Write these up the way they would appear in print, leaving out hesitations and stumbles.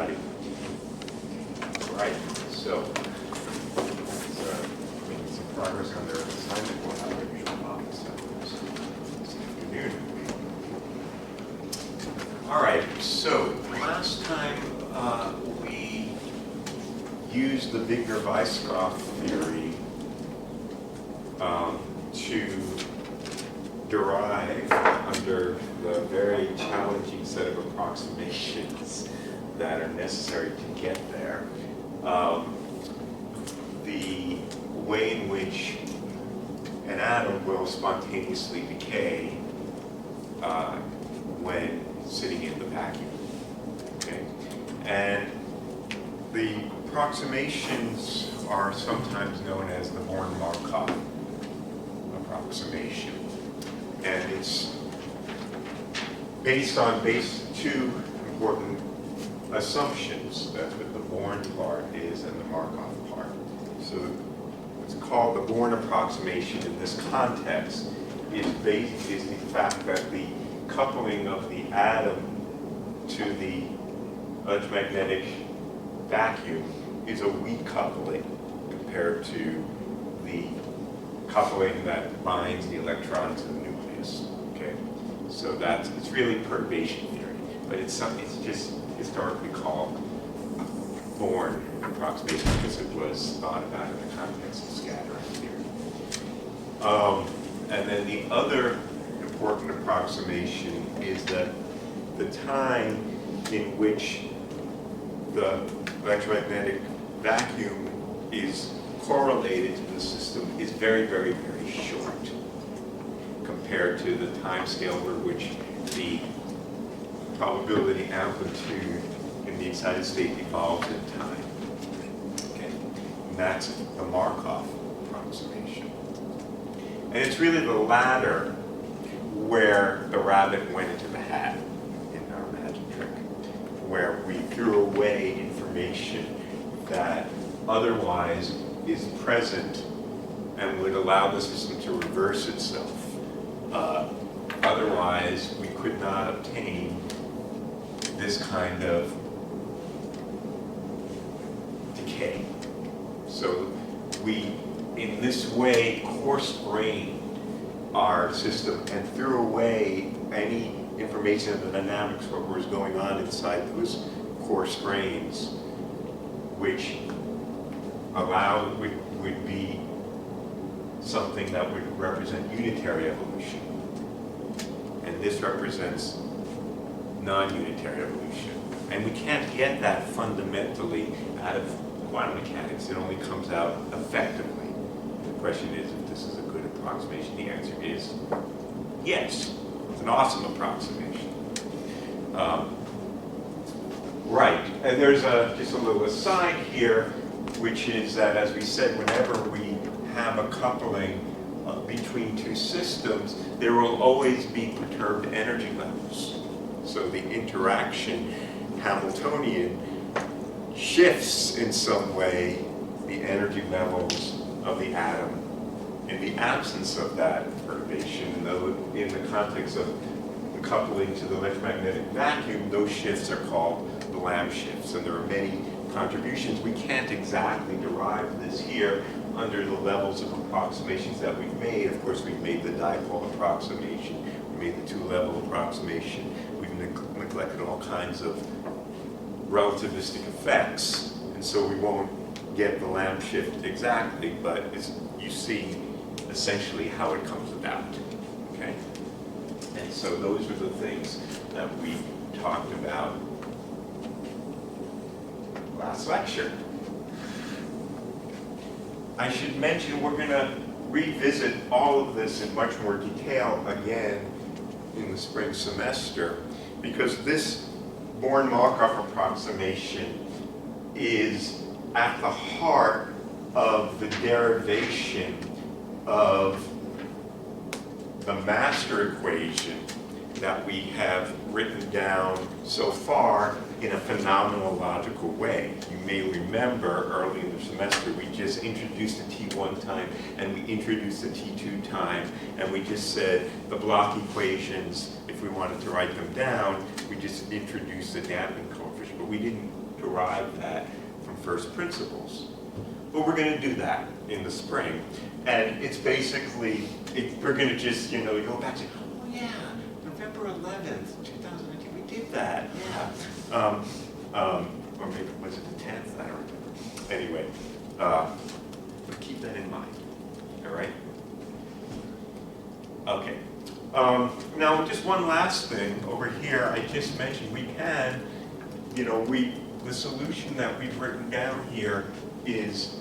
everybody. All right, so making some progress on their assignment. We'll have our usual office hours this afternoon. All right, so last time we used the Wigner-Weisskopf theory to derive under the very challenging set of approximations that are necessary to get there, the way in which an atom will spontaneously decay when sitting in the vacuum. Okay? And the approximations are sometimes known as the Born-Markov approximation. And it's based on two important assumptions. That's what the Born part is and the Markov part. So what's called the Born approximation in this context is the fact that the coupling of the atom to the electromagnetic vacuum is a weak coupling compared to the coupling that binds the electron to the nucleus. Okay, so it's really perturbation theory, but it's just historically called Born approximation because it was thought about in the context of scattering theory. And then the other important approximation is that the time in which the electromagnetic vacuum is correlated to the system is very, very, very short compared to the time scale over which the probability amplitude in the excited state evolves in time. Okay, and that's the Markov approximation. And it's really the latter where the rabbit went into the hat in our magic trick, where we threw away information that otherwise is present and would allow the system to reverse itself. Otherwise, we could not obtain this kind of decay. So we, in this way, coarse-grained our system and threw away any information of the dynamics of what was going on inside those coarse grains, which would be something that would represent unitary evolution. And this represents non-unitary evolution. And we can't get that fundamentally out of quantum mechanics. It only comes out effectively. The question is if this is a good approximation. The answer is yes. It's an awesome approximation. Right, and there's just a little aside here, which is that, as we said, whenever we have a coupling between two systems, there will always be perturbed energy levels. So the interaction Hamiltonian shifts in some way the energy levels of the atom. In the absence of that perturbation, though, in the context of the coupling to the electromagnetic vacuum, those shifts are called the Lamb shifts, and there are many contributions. We can't exactly derive this here under the levels of approximations that we've made. Of course, we've made the dipole approximation, we made the two-level approximation, we've neglected all kinds of relativistic effects, and so we won't get the Lamb shift exactly, but you see essentially how it comes about, okay? And so those are the things that we talked about last lecture. I should mention we're going to revisit all of this in much more detail again in the spring semester, because this Born-Markov approximation is at the heart of the derivation of the master equation that we have written down so far in a phenomenological way. You may remember early in the semester we just introduced the T1 time and we introduced the T2 time, and we just said the block equations, if we wanted to write them down, we just introduced the damping coefficient, but we didn't derive that from first principles. But we're going to do that in the spring. And it's basically, we're going to just, go back to, oh yeah, November 11th, 2019, we did that, yeah. Or maybe, was it the 10th? I don't remember. Anyway, but keep that in mind, all right? Okay. Now, just one last thing over here. I just mentioned we can, the solution that we've written down here is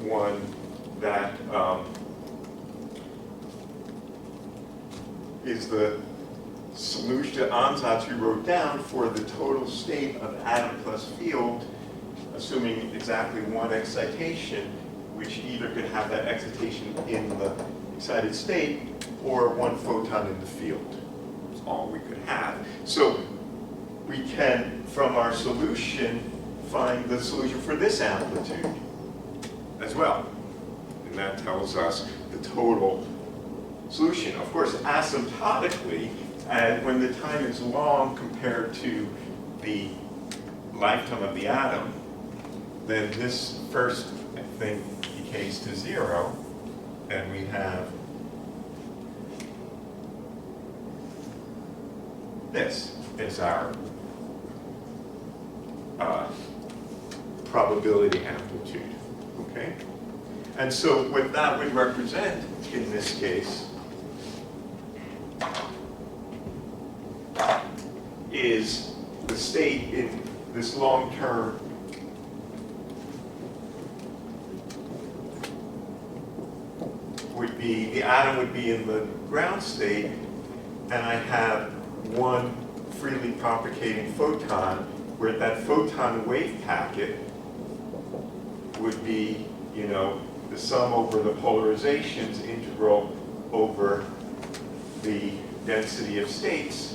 one that is the solution to ansatz we wrote down for the total state of atom plus field, assuming exactly one excitation, which either could have that excitation in the excited state or one photon in the field. That's all we could have. So we can, from our solution, find the solution for this amplitude as well. And that tells us the total solution. Of course, asymptotically, and when the time is long compared to the lifetime of the atom, then this first thing decays to 0, and we have this is our probability amplitude, okay? And so what that would represent in this case is the state in this long term would be, the atom would be in the ground state, and I have one freely propagating photon, where that photon wave packet would be, the sum over the polarizations integral over the density of states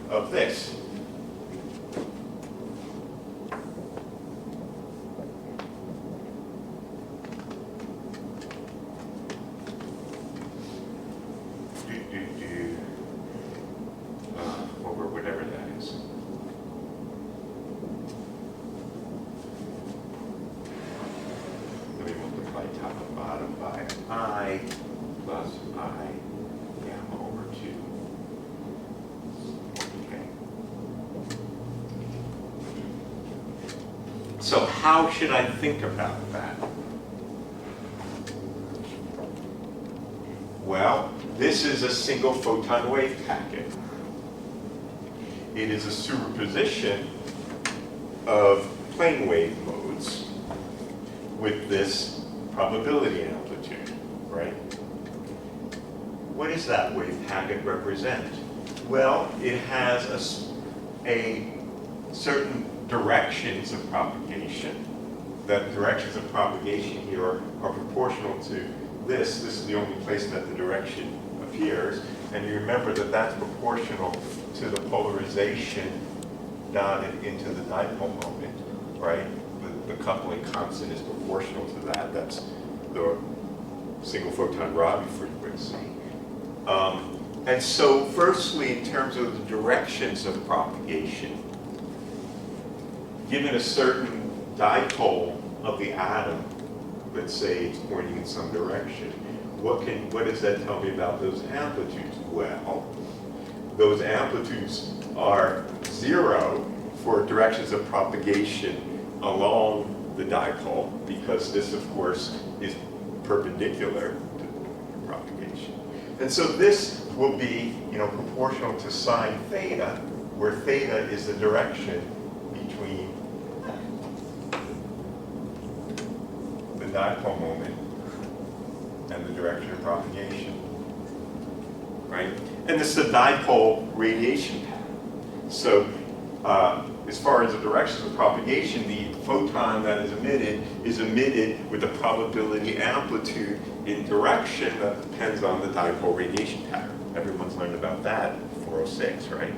of this. Over whatever that is. Let me multiply top and bottom by I plus I gamma over 2. Okay. So how should I think about that? Well, this is a single photon wave packet. It is a superposition of plane wave modes with this probability amplitude, right? What does that wave packet represent? Well, it has a certain directions of propagation. The directions of propagation here are proportional to this. This is the only place that the direction appears. And you remember that that's proportional to the polarization dotted into the dipole moment, right? The coupling constant is proportional to that. That's the single photon Rabi frequency. And so firstly, in terms of the directions of propagation, given a certain dipole of the atom, let's say it's pointing in some direction, what does that tell me about those amplitudes? Well, those amplitudes are 0 for directions of propagation along the dipole, because this, of course, is perpendicular to propagation. And so this will be, proportional to sine theta, where theta is the direction between the dipole moment and the direction of propagation, right? And this is a dipole radiation pattern. So as far as the directions of propagation, the photon that is emitted with a probability amplitude in direction that depends on the dipole radiation pattern. Everyone's learned about that in 406, right?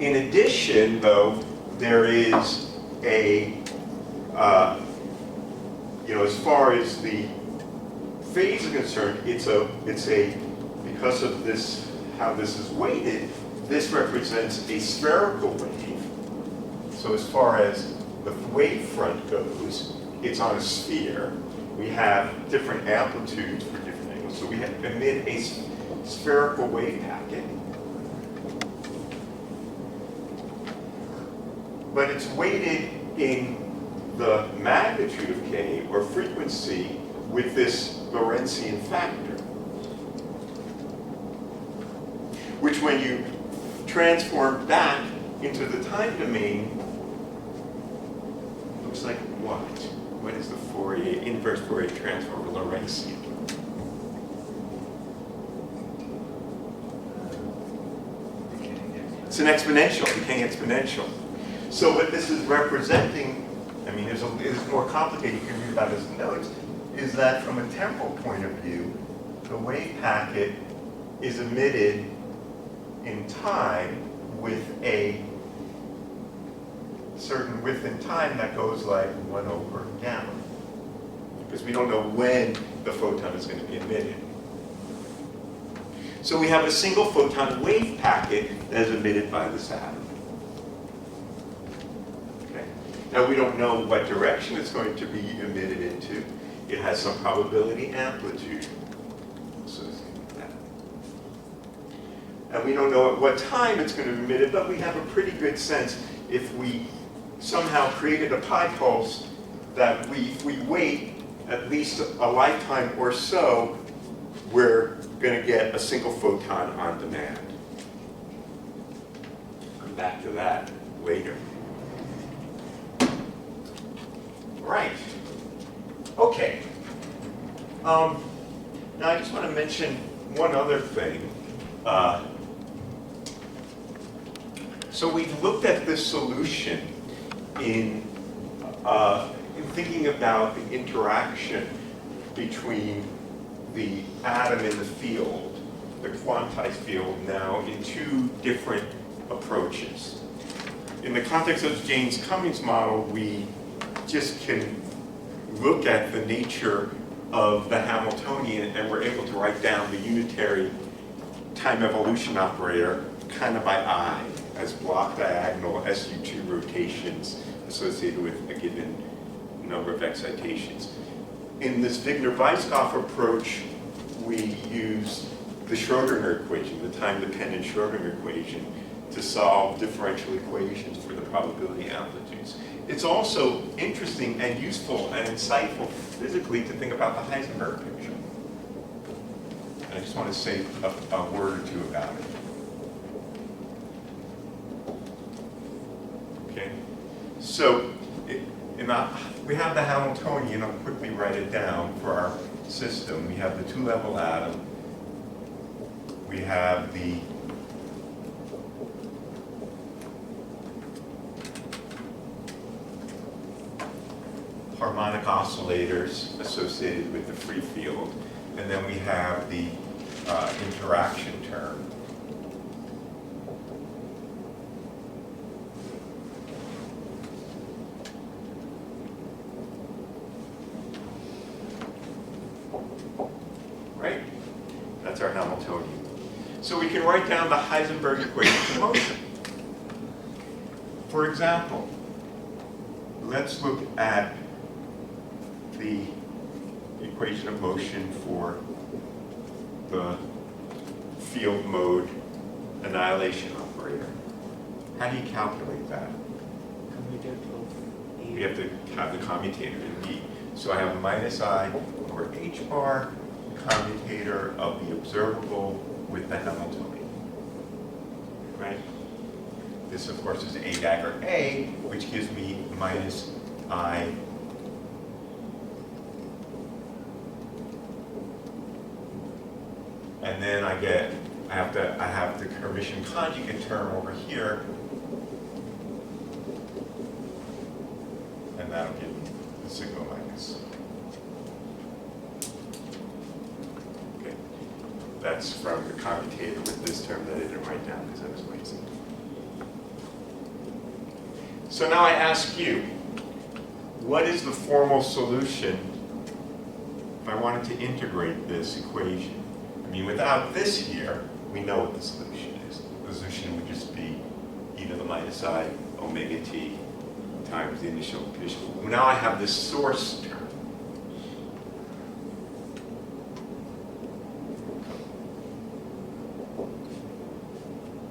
In addition, though, there is a, as far as the phase is concerned, because of this, how this is weighted, this represents a spherical wave. So as far as the wave front goes, it's on a sphere. We have different amplitudes for different angles. So we emit a spherical wave packet. But it's weighted in the magnitude of k, or frequency, with this Lorentzian factor, which when you transform back into the time domain, looks like what? What is the Fourier, inverse Fourier transform of Lorentzian? It's an exponential, decaying exponential. So what this is representing, I mean, it's more complicated, you can read about it as notes, is that from a temporal point of view, the wave packet is emitted in time with a certain width in time that goes like 1 over gamma. Because we don't know when the photon is going to be emitted. So we have a single photon wave packet that is emitted by this atom. Okay. Now we don't know what direction it's going to be emitted into. It has some probability amplitude associated with that. And we don't know at what time it's going to be emitted, but we have a pretty good sense if we somehow created a pi pulse that if we wait at least a lifetime or so, we're going to get a single photon on demand. Come back to that later. Right. Okay. Now I just want to mention one other thing. So we've looked at this solution in thinking about the interaction between the atom in the field, the quantized field, now in two different approaches. In the context of Jaynes-Cummings model, we just can look at the nature of the Hamiltonian and we're able to write down the unitary time evolution operator kind of by eye as block diagonal SU2 rotations associated with a given number of excitations. In this Wigner-Weisskopf approach, we use the Schrödinger equation, the time-dependent Schrödinger equation, to solve differential equations for the probability amplitudes. It's also interesting and useful and insightful physically to think about the Heisenberg picture. And I just want to say a word or two about it. Okay, so we have the Hamiltonian. I'll quickly write it down for our system. We have the two-level atom. We have the harmonic oscillators associated with the free field. And then we have the interaction term. Right? That's our Hamiltonian. So we can write down the Heisenberg equation of motion. For example, let's look at the equation of motion for the field mode annihilation operator. How do you calculate that? We have to have the commutator in D. So I have minus I over h bar, commutator of the observable with the Hamiltonian. Right? This, of course, is A dagger A, which gives me minus I and then I have the Hermitian conjugate term over here, and that'll give me the sigma minus. Okay, that's from the commutator with this term that I didn't write down because I was lazy. So now I ask you, what is the formal solution if I want wanted to integrate this equation. I mean, without this here, we know what the solution is. The solution would just be e to the minus I omega t times the initial condition. Now I have this source term.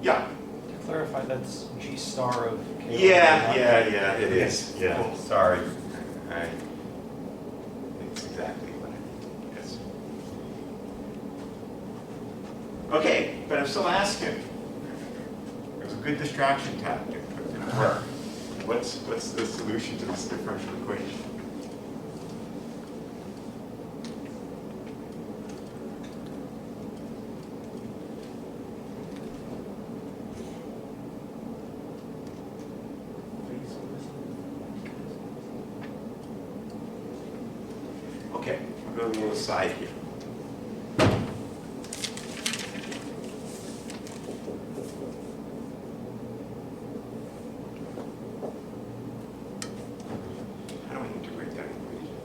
Yeah. To clarify, that's G star of K. Yeah, it is. Yeah, Cool. sorry. It's exactly what I yes. Okay, but I'm still asking. It was a good distraction tactic, but it didn't work. What's the solution to this differential equation? Okay, I'm going a little aside here. How do I integrate that equation?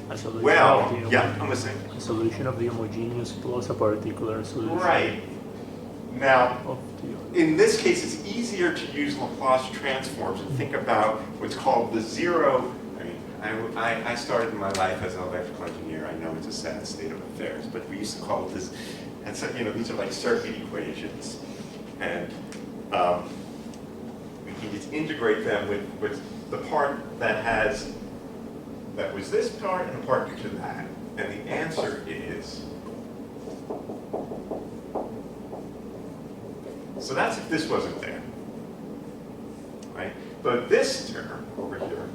A solution Well, of the yeah, I'm listening. a solution of the homogeneous plus a particular solution Right. Now, of the in this case, it's easier to use Laplace transforms and think about what's called the zero. I mean, I started my life as an electrical engineer. I know it's a sad state of affairs, but we used to call it this. And so, you know, these are like circuit equations, and we can just integrate them with the part that was this part and a part to that. And the answer is. So that's if this wasn't there, right? But this term over here,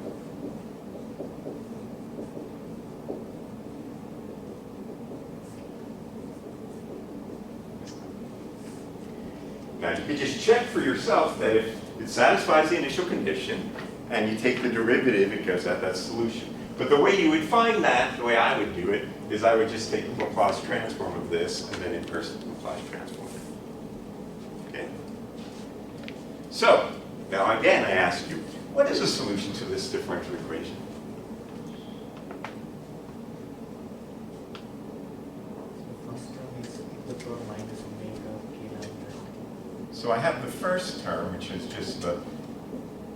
now you can just check for yourself that if it satisfies the initial condition and you take the derivative, it goes at that solution. But the way you would find that, the way I would do it, is I would just take the Laplace transform of this and then inverse the Laplace transform. Okay. So, now again I ask you, what is the solution to this differential equation? First term is e to the power minus omega k lambda. So I have the first term, which is just the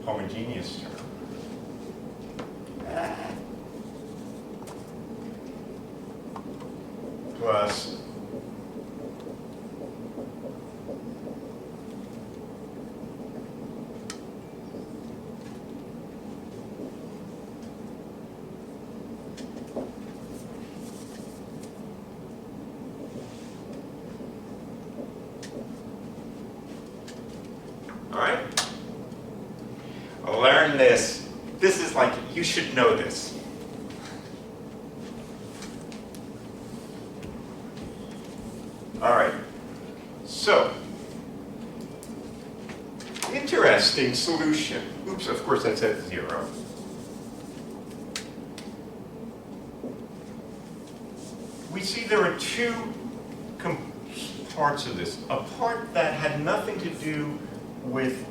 homogeneous term. Plus all right? Learn this. This is like, you should know this. All right. So, interesting solution. Oops, of course that's at 0. We see there are two parts of this. A part that had nothing to do with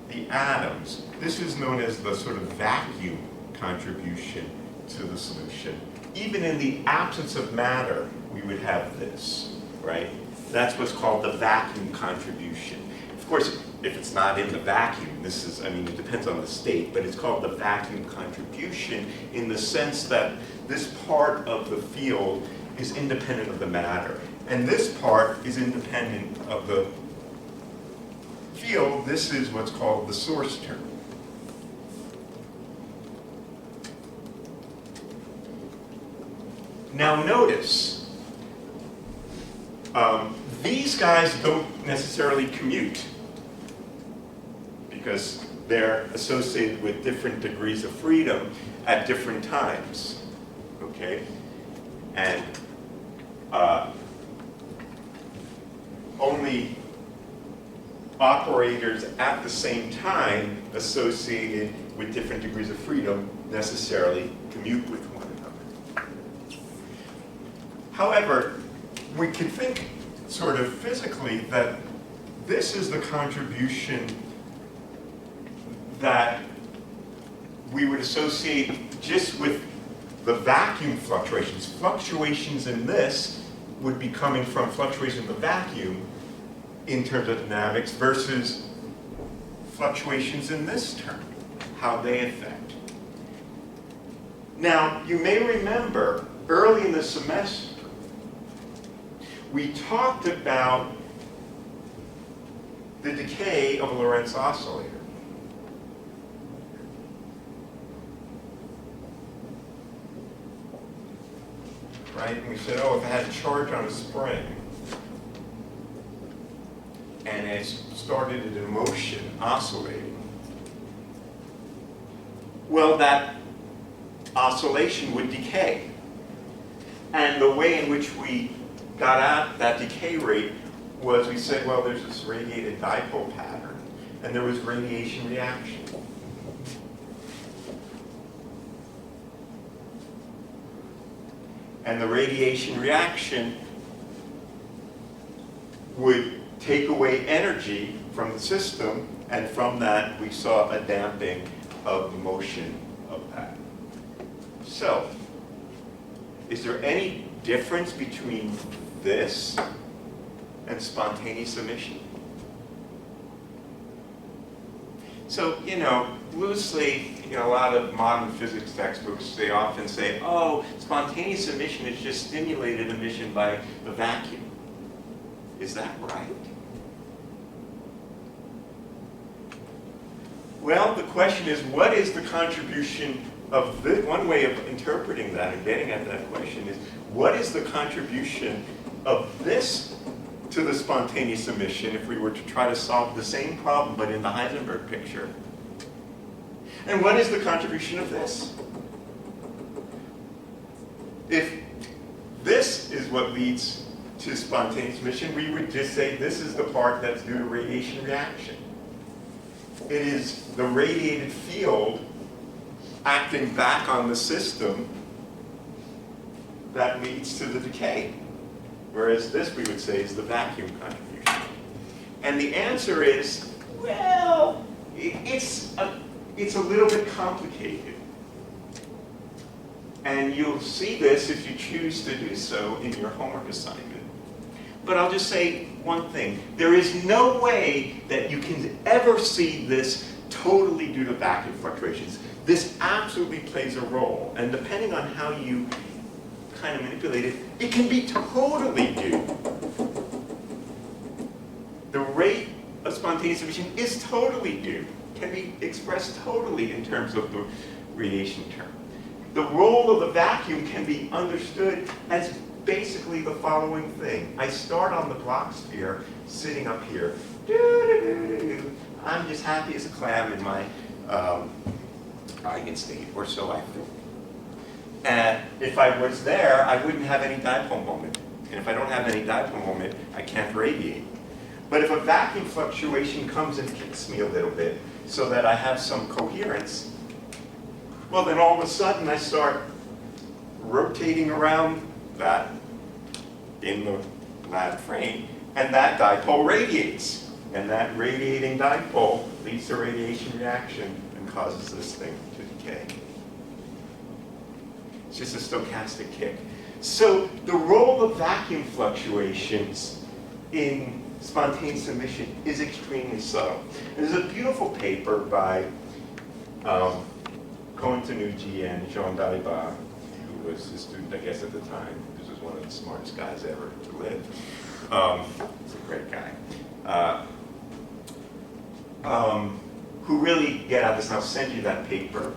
the atoms. This is known as the sort of vacuum contribution to the solution. Even in the absence of matter, we would have this, right? That's what's called the vacuum contribution. Of course, if it's not in the vacuum, this is, I mean, it depends on the state, but it's called the vacuum contribution in the sense that this part of the field is independent of the matter. And this part is independent of the field. This is what's called the source term. Now notice, these guys don't necessarily commute because they're associated with different degrees of freedom at different times, okay? And only operators at the same time associated with different degrees of freedom necessarily commute with one another. However, we can think sort of physically that this is the contribution that we would associate just with the vacuum fluctuations. Fluctuations in this would be coming from fluctuations in the vacuum in terms of dynamics versus fluctuations in this term, how they affect. Now, you may remember early in the semester, we talked about the decay of a Lorentz oscillator. Right? And we said, oh, if I had a charge on a spring and it started it in motion, oscillating, well, that oscillation would decay. And the way in which we got at that decay rate was we said, well, there's this radiated dipole pattern, and there was radiation reaction. And the radiation reaction would take away energy from the system, and from that we saw a damping of the motion of that. So, is there any difference between this and spontaneous emission? So, loosely, a lot of modern physics textbooks, they often say, oh, spontaneous emission is just stimulated emission by the vacuum. Is that right? Well, the question is, what is the contribution of this? One way of interpreting that and getting at that question is, what is the contribution of this to the spontaneous emission if we were to try to solve the same problem but in the Heisenberg picture? And what is the contribution of this? If this is what leads to spontaneous emission, we would just say this is the part that's due to radiation reaction. It is the radiated field acting back on the system that leads to the decay. Whereas this, we would say, is the vacuum contribution. And the answer is, well, it's a little bit complicated. And you'll see this if you choose to do so in your homework assignment. But I'll just say one thing. There is no way that you can ever see this totally due to vacuum fluctuations. This absolutely plays a role. And depending on how you kind of manipulate it, it can be totally due. The rate of spontaneous emission is totally due, can be expressed totally in terms of the radiation term. The role of the vacuum can be understood as basically the following thing. I start on the block sphere, sitting up here. I'm just happy as a clam in my eigenstate, or so I think. And if I was there, I wouldn't have any dipole moment. And if I don't have any dipole moment, I can't radiate. But if a vacuum fluctuation comes and kicks me a little bit so that I have some coherence, well, then all of a sudden I start rotating around that in the lab frame, and that dipole radiates. And that radiating dipole leads to radiation reaction and causes this thing to decay. It's just a stochastic kick. So the role of vacuum fluctuations in spontaneous emission is extremely subtle. And there's a beautiful paper by Compton Effect and Jean Dalibard, who was a student, I guess, at the time. This was one of the smartest guys ever to live. He's a great guy. Who really get at this, and I'll send you that paper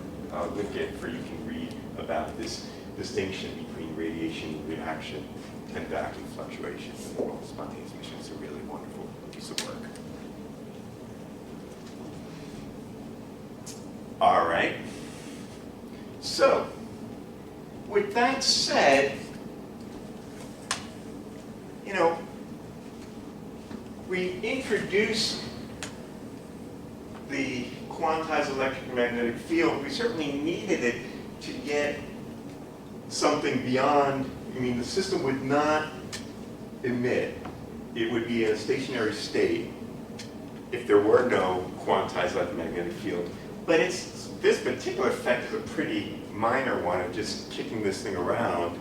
with it for you can read about this distinction between radiation reaction and vacuum fluctuations and the role of spontaneous emission. It's a really wonderful piece of work. All right. So, with that said, we introduced the quantized electromagnetic field. We certainly needed it to get something beyond, the system would not emit. It would be in a stationary state if there were no quantized electromagnetic field. But it's this particular effect is a pretty minor one of just kicking this thing around.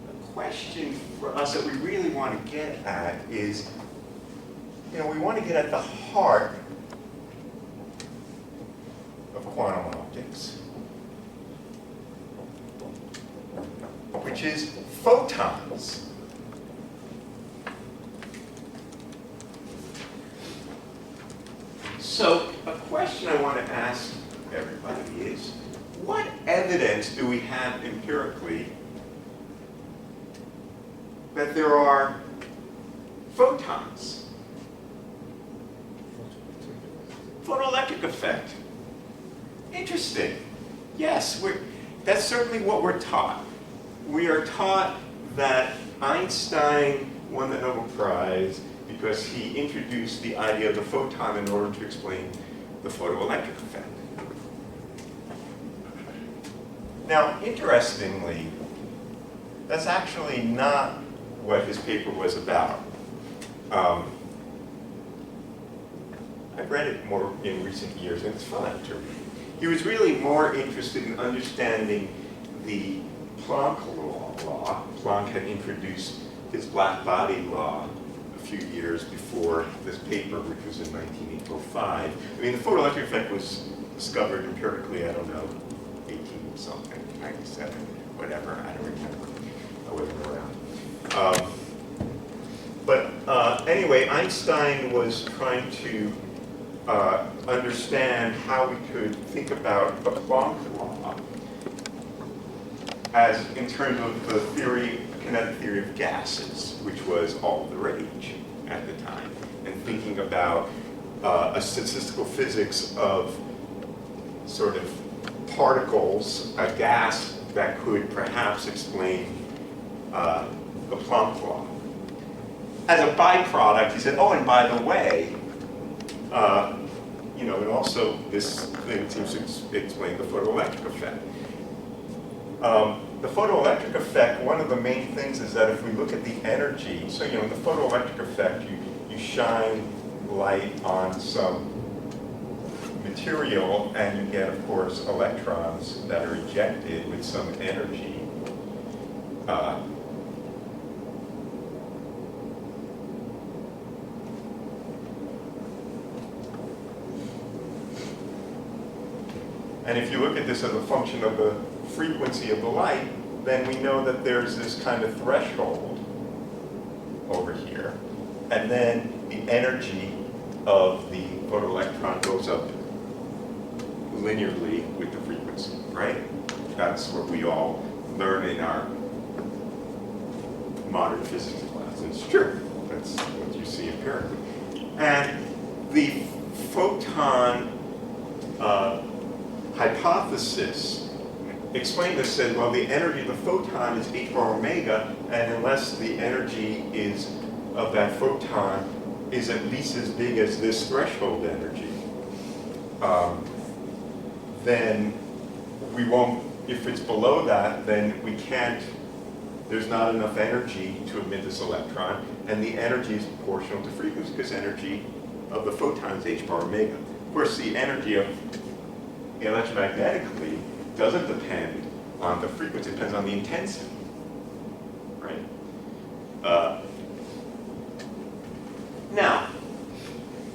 The question for us that we really want to get at is, we want to get at the heart of quantum optics, which is photons. So a question I want to ask everybody is, what evidence do we have empirically that there are photons? Photoelectric effect. Interesting. Yes, that's certainly what we're taught. We are taught that Einstein won the Nobel Prize because he introduced the idea of the photon in order to explain the photoelectric effect. Now, interestingly, that's actually not what his paper was about. I've read it more in recent years, and it's fun to read. He was really more interested in understanding the Planck law. Planck had introduced his black body law a few years before this paper, which was in 1905. I mean, the photoelectric effect was discovered empirically, I don't know, 18 something, 97, whatever, I don't remember. I wasn't around. Anyway, Einstein was trying to understand how we could think about the Planck law as in terms of the kinetic theory of gases, which was all the rage at the time, and thinking about a statistical physics of sort of particles, a gas that could perhaps explain the Planck law. As a byproduct, he said, oh, and by the way, and also this thing seems to explain the photoelectric effect. The photoelectric effect, one of the main things is that if we look at the energy, so in the photoelectric effect, you shine light on some material and you get, of course, electrons that are ejected with some energy. And if you look at this as a function of the frequency of the light, then we know that there's this kind of threshold over here. And then the energy of the photoelectron goes up linearly with the frequency, right? That's what we all learn in our modern physics class. It's true. That's what you see empirically. And the photon hypothesis explained this, said, well, the energy of the photon is h bar omega, and unless the energy of that photon is at least as big as this threshold energy, then we won't, if it's below that, then we can't, there's not enough energy to emit this electron, and the energy is proportional to frequency, because energy of the photon is h bar omega. Of course, the energy of electromagnetically doesn't depend on the frequency, it depends on the intensity, right? Now,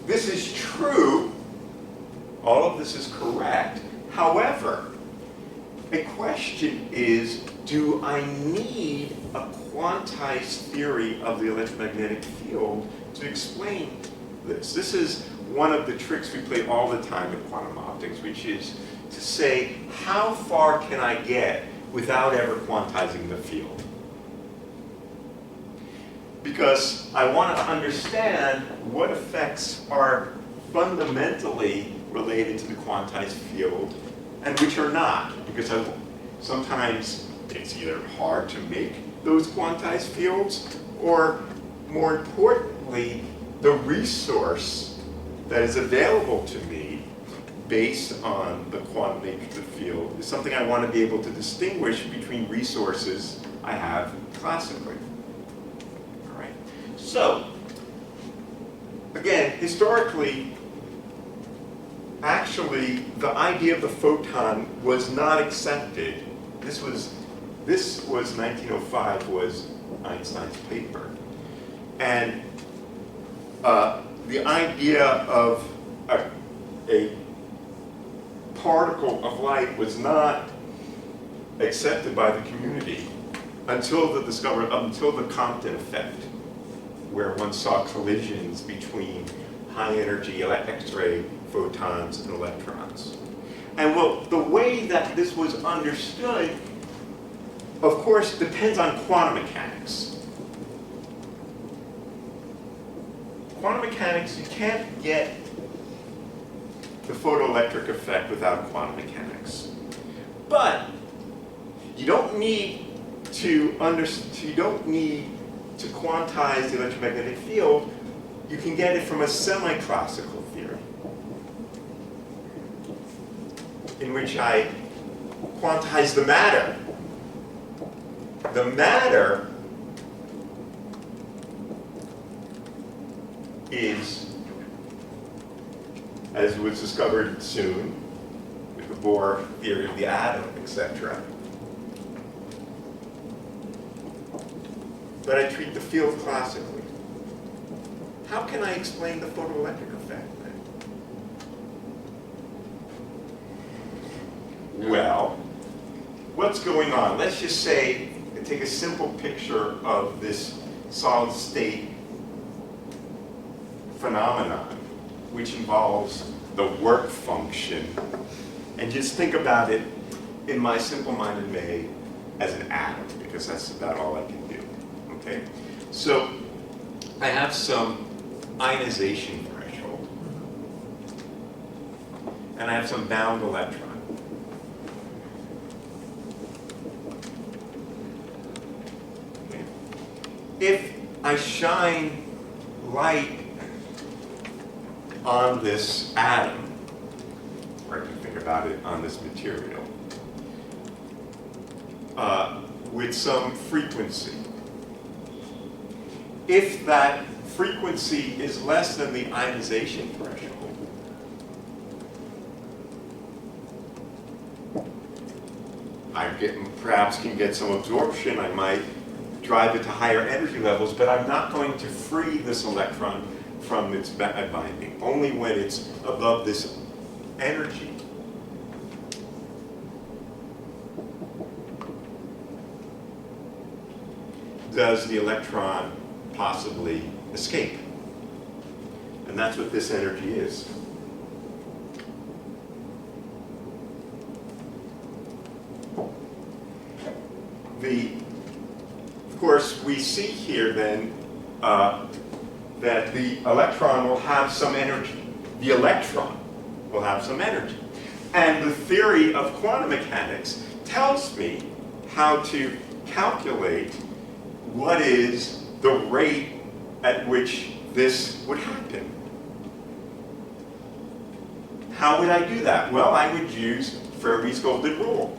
this is true, all of this is correct. However, a question is, do I need a quantized theory of the electromagnetic field to explain this? This is one of the tricks we play all the time in quantum optics, which is to say, how far can I get without ever quantizing the field? Because I want to understand what effects are fundamentally related to the quantized field and which are not. Because sometimes it's either hard to make those quantized fields, or more importantly, the resource that is available to me based on the quantum nature of the field is something I want to be able to distinguish between resources I have classically. All right. So, again, historically, actually, the idea of the photon was not accepted. This was 1905 was Einstein's paper. And the idea of a particle of light was not accepted by the community until the Compton Effect, where one saw collisions between high energy X-ray photons and electrons. And well, the way that this was understood, of course, depends on quantum mechanics. Quantum mechanics, you can't get the photoelectric effect without quantum mechanics. But you don't need to quantize the electromagnetic field. You can get it from a semi-classical theory, in which I quantize the matter. The matter is, as was discovered soon with the Bohr theory of the atom, etc. But I treat the field classically. How can I explain the photoelectric effect then? Well, what's going on? Let's just say, take a simple picture of this solid state phenomenon, which involves the work function, and just think about it in my simple-minded way as an atom, because that's about all I can do. Okay, so I have some ionization threshold, and I have some bound electron. Okay. If I shine light on this atom, or if you think about it on this material, with some frequency, if that frequency is less than the ionization threshold, perhaps can get some absorption. I might drive it to higher energy levels, but I'm not going to free this electron from its binding, only when it's above this energy. Does the electron possibly escape? And that's what this energy is. Of course, we see here then that the electron will have some energy. The electron will have some energy. And the theory of quantum mechanics tells me how to calculate what is the rate at which this would happen. How would I do that? Well, I would use Fermi's golden rule.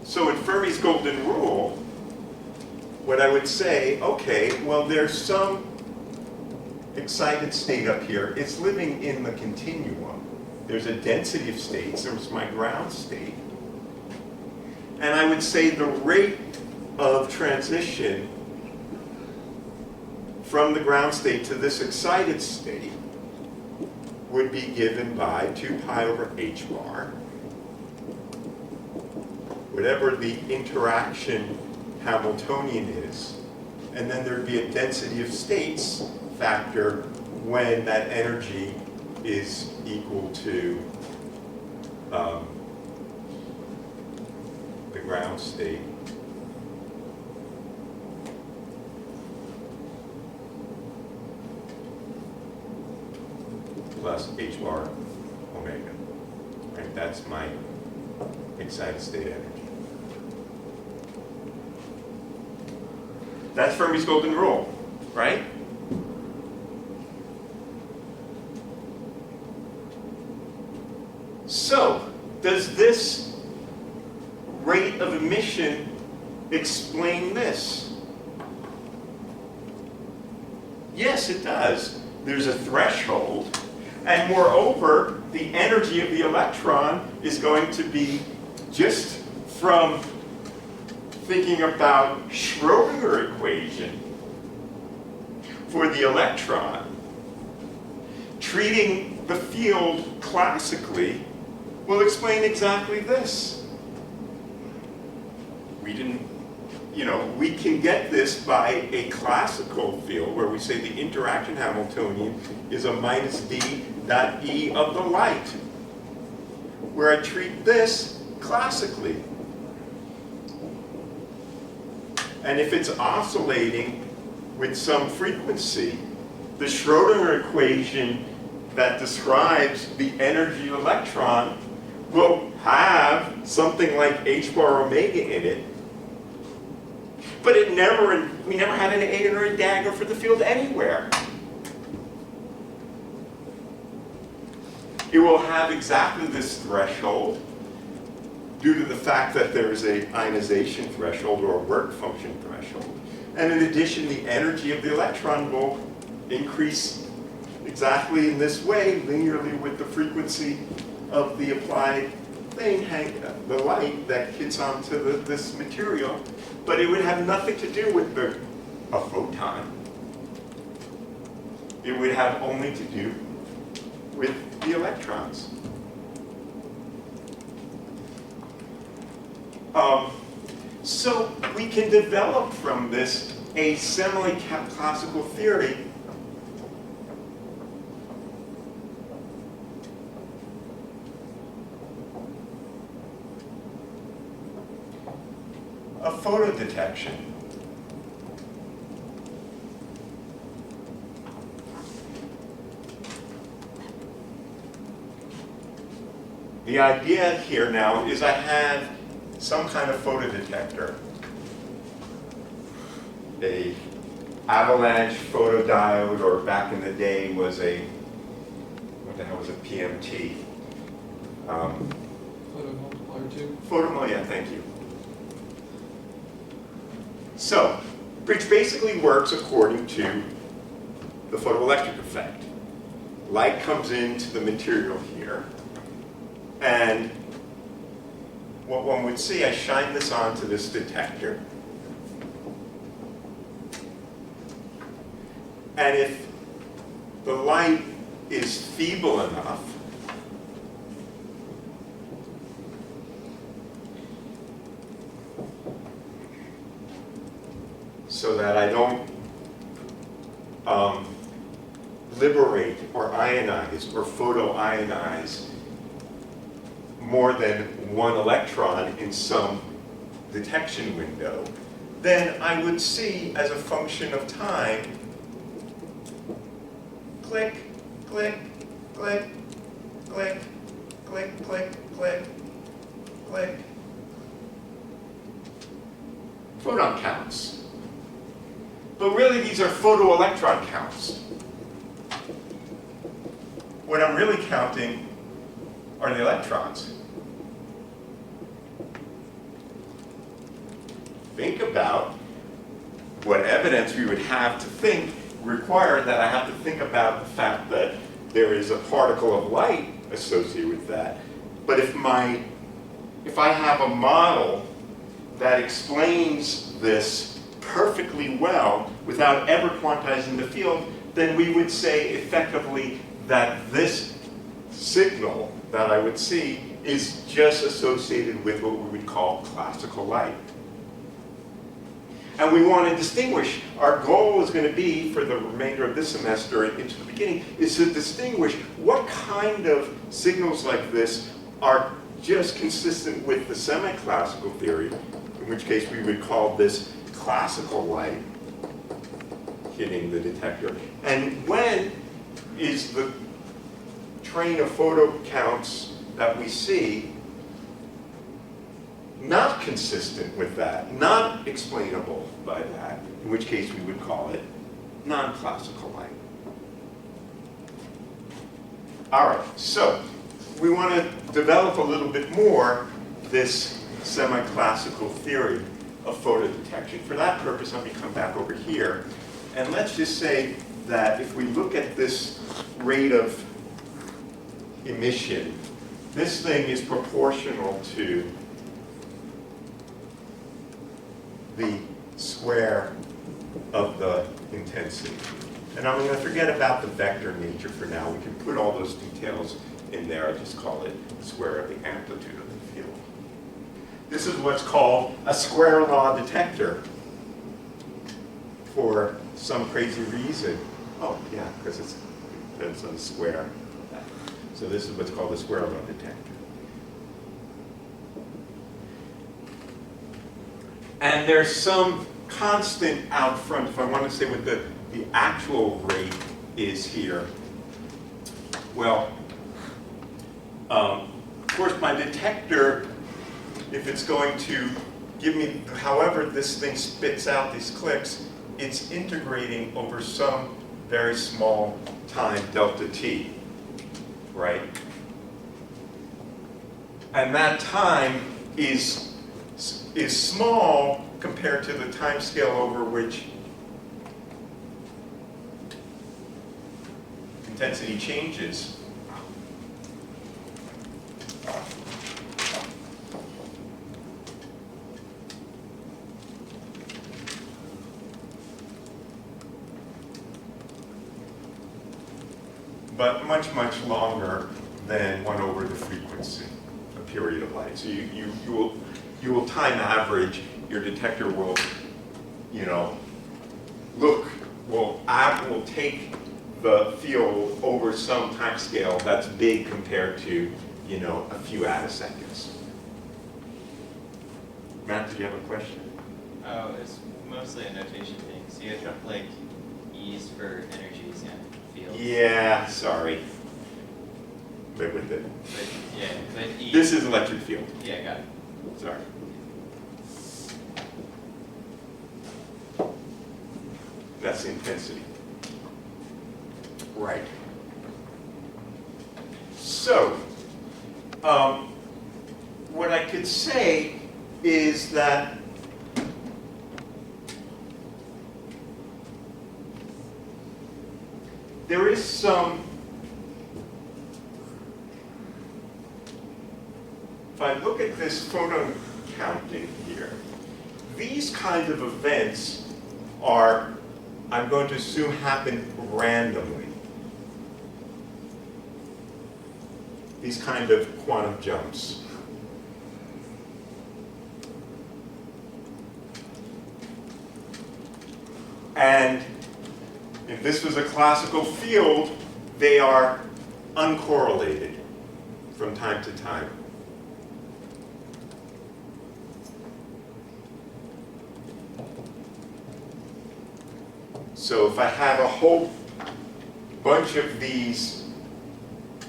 So in Fermi's golden rule, what I would say, okay, well, there's some excited state up here. It's living in the continuum. There's a density of states. There's my ground state. And I would say the rate of transition from the ground state to this excited state would be given by 2 pi over h bar, whatever the interaction Hamiltonian is, and then there'd be a density of states factor when that energy is equal to the ground state plus h bar omega. Right? That's my excited state energy. That's Fermi's golden rule, right? So, does this rate of emission explain this? Yes, it does. There's a threshold, and moreover, the energy of the electron is going to be just from thinking about Schrödinger equation for the electron. Treating the field classically will explain exactly this. We didn't, we can get this by a classical field where we say the interaction Hamiltonian is a minus d dot E of the light, where I treat this classically. And if it's oscillating with some frequency, the Schrödinger equation that describes the energy of the electron will have something like h bar omega in it. But we never had an egg or a dagger for the field anywhere. It will have exactly this threshold due to the fact that there is a ionization threshold or a work function threshold. And in addition, the energy of the electron will increase exactly in this way, linearly with the frequency of the applied thing, the light that hits onto this material. But it would have nothing to do with a photon. It would have only to do with the electrons. So we can develop from this a semi-classical theory of photo detection. The idea here now is I have some kind of photodetector, a avalanche photodiode, or back in the day was what the hell was a PMT? Photomultiplier 2. Yeah, thank you. So, which basically works according to the photoelectric effect. Light comes into the material here, and what one would see, I shine this onto this detector, and if the light is feeble enough, so that I don't liberate or ionize or photoionize more than one electron in some detection window, then I would see as a function of time, click, click, click, click, click, click, click, click. Photon counts. But really these are photoelectron counts. What I'm really counting are the electrons. Think about what evidence we would have to think required that I have to think about the fact that there is a particle of light associated with that. But if I have a model that explains this perfectly well without ever quantizing the field, then we would say effectively that this signal that I would see is just associated with what we would call classical light. And we want to distinguish, our goal is going to be for the remainder of this semester and into the beginning, is to distinguish what kind of signals like this are just consistent with the semi-classical theory, in which case we would call this classical light hitting the detector. And when is the train of photo counts that we see not consistent with that, not explainable by that, in which case we would call it non-classical light. All right, so we want to develop a little bit more this semi-classical theory of photo detection. For that purpose, let me come back over here. And let's just say that if we look at this rate of emission, this thing is proportional to the square of the intensity. And I'm going to forget about the vector nature for now. We can put all those details in there. I just call it the square of the amplitude of the field. This is what's called a square law detector for some crazy reason. Oh, yeah, because it depends on the square. So this is what's called a square law detector. And there's some constant out front, if I want to say what the actual rate is here. Well, of course, my detector, if it's going to give me, however this thing spits out these clicks, it's integrating over some very small time, delta t, right? And that time is small compared to the time scale over which intensity changes. But much, much longer than 1 over the frequency, a period of light. So you will time average, your detector will, will take the field over some time scale that's big compared to, a few attoseconds. Matt, did you have a question? Oh, it's mostly a notation thing. So you have like E's for energies and fields. Yeah, sorry. Live with it. But E. This is electric field. Yeah, got it. Sorry. That's the intensity. Right. So, what I could say is that there is some, if I look at this photon counting here, these kind of events are, I'm going to assume, happen randomly. These kind of quantum jumps. And if this was a classical field, they are uncorrelated from time to time. So if I have a whole bunch of these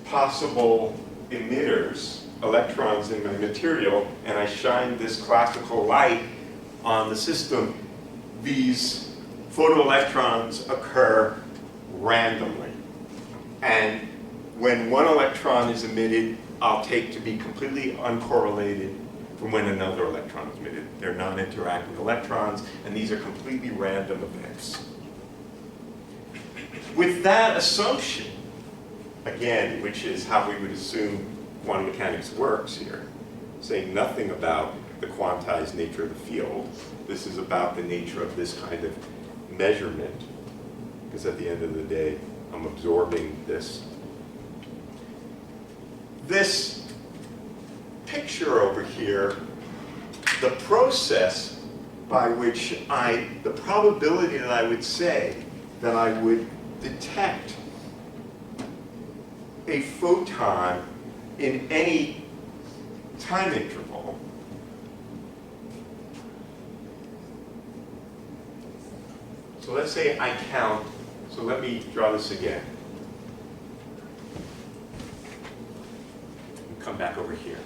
possible emitters, electrons in my material, and I shine this classical light on the system, these photoelectrons occur randomly. And when one electron is emitted, I'll take to be completely uncorrelated from when another electron is emitted. They're non-interacting electrons, and these are completely random events. With that assumption, again, which is how we would assume quantum mechanics works here, saying nothing about the quantized nature of the field. This is about the nature of this kind of measurement, because at the end of the day, I'm absorbing this. This picture over here, the process by which the probability that I would say that I would detect a photon in any time interval So let's say I count, so let me draw this again. Come back over here.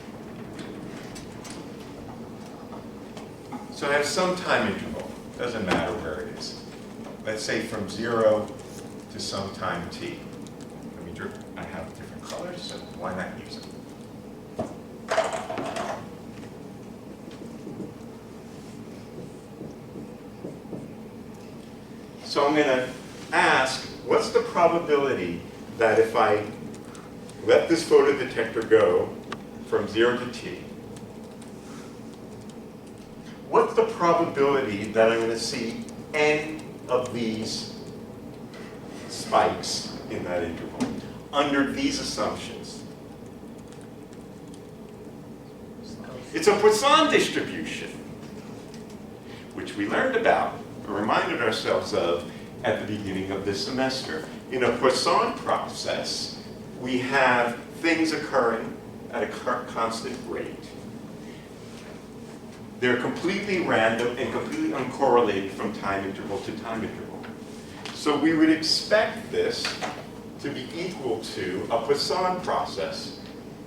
So I have some time interval, doesn't matter where it is. Let's say from 0 to some time t. I have different colors, so why not use them? So I'm going to ask, what's the probability that if I let this photodetector go from 0 to t, what's the probability that I'm going to see n of these spikes in that interval under these assumptions? It's a Poisson distribution, which we learned about or reminded ourselves of at the beginning of this semester. In a Poisson process, we have things occurring at a constant rate. They're completely random and completely uncorrelated from time interval to time interval. So we would expect this to be equal to a Poisson process.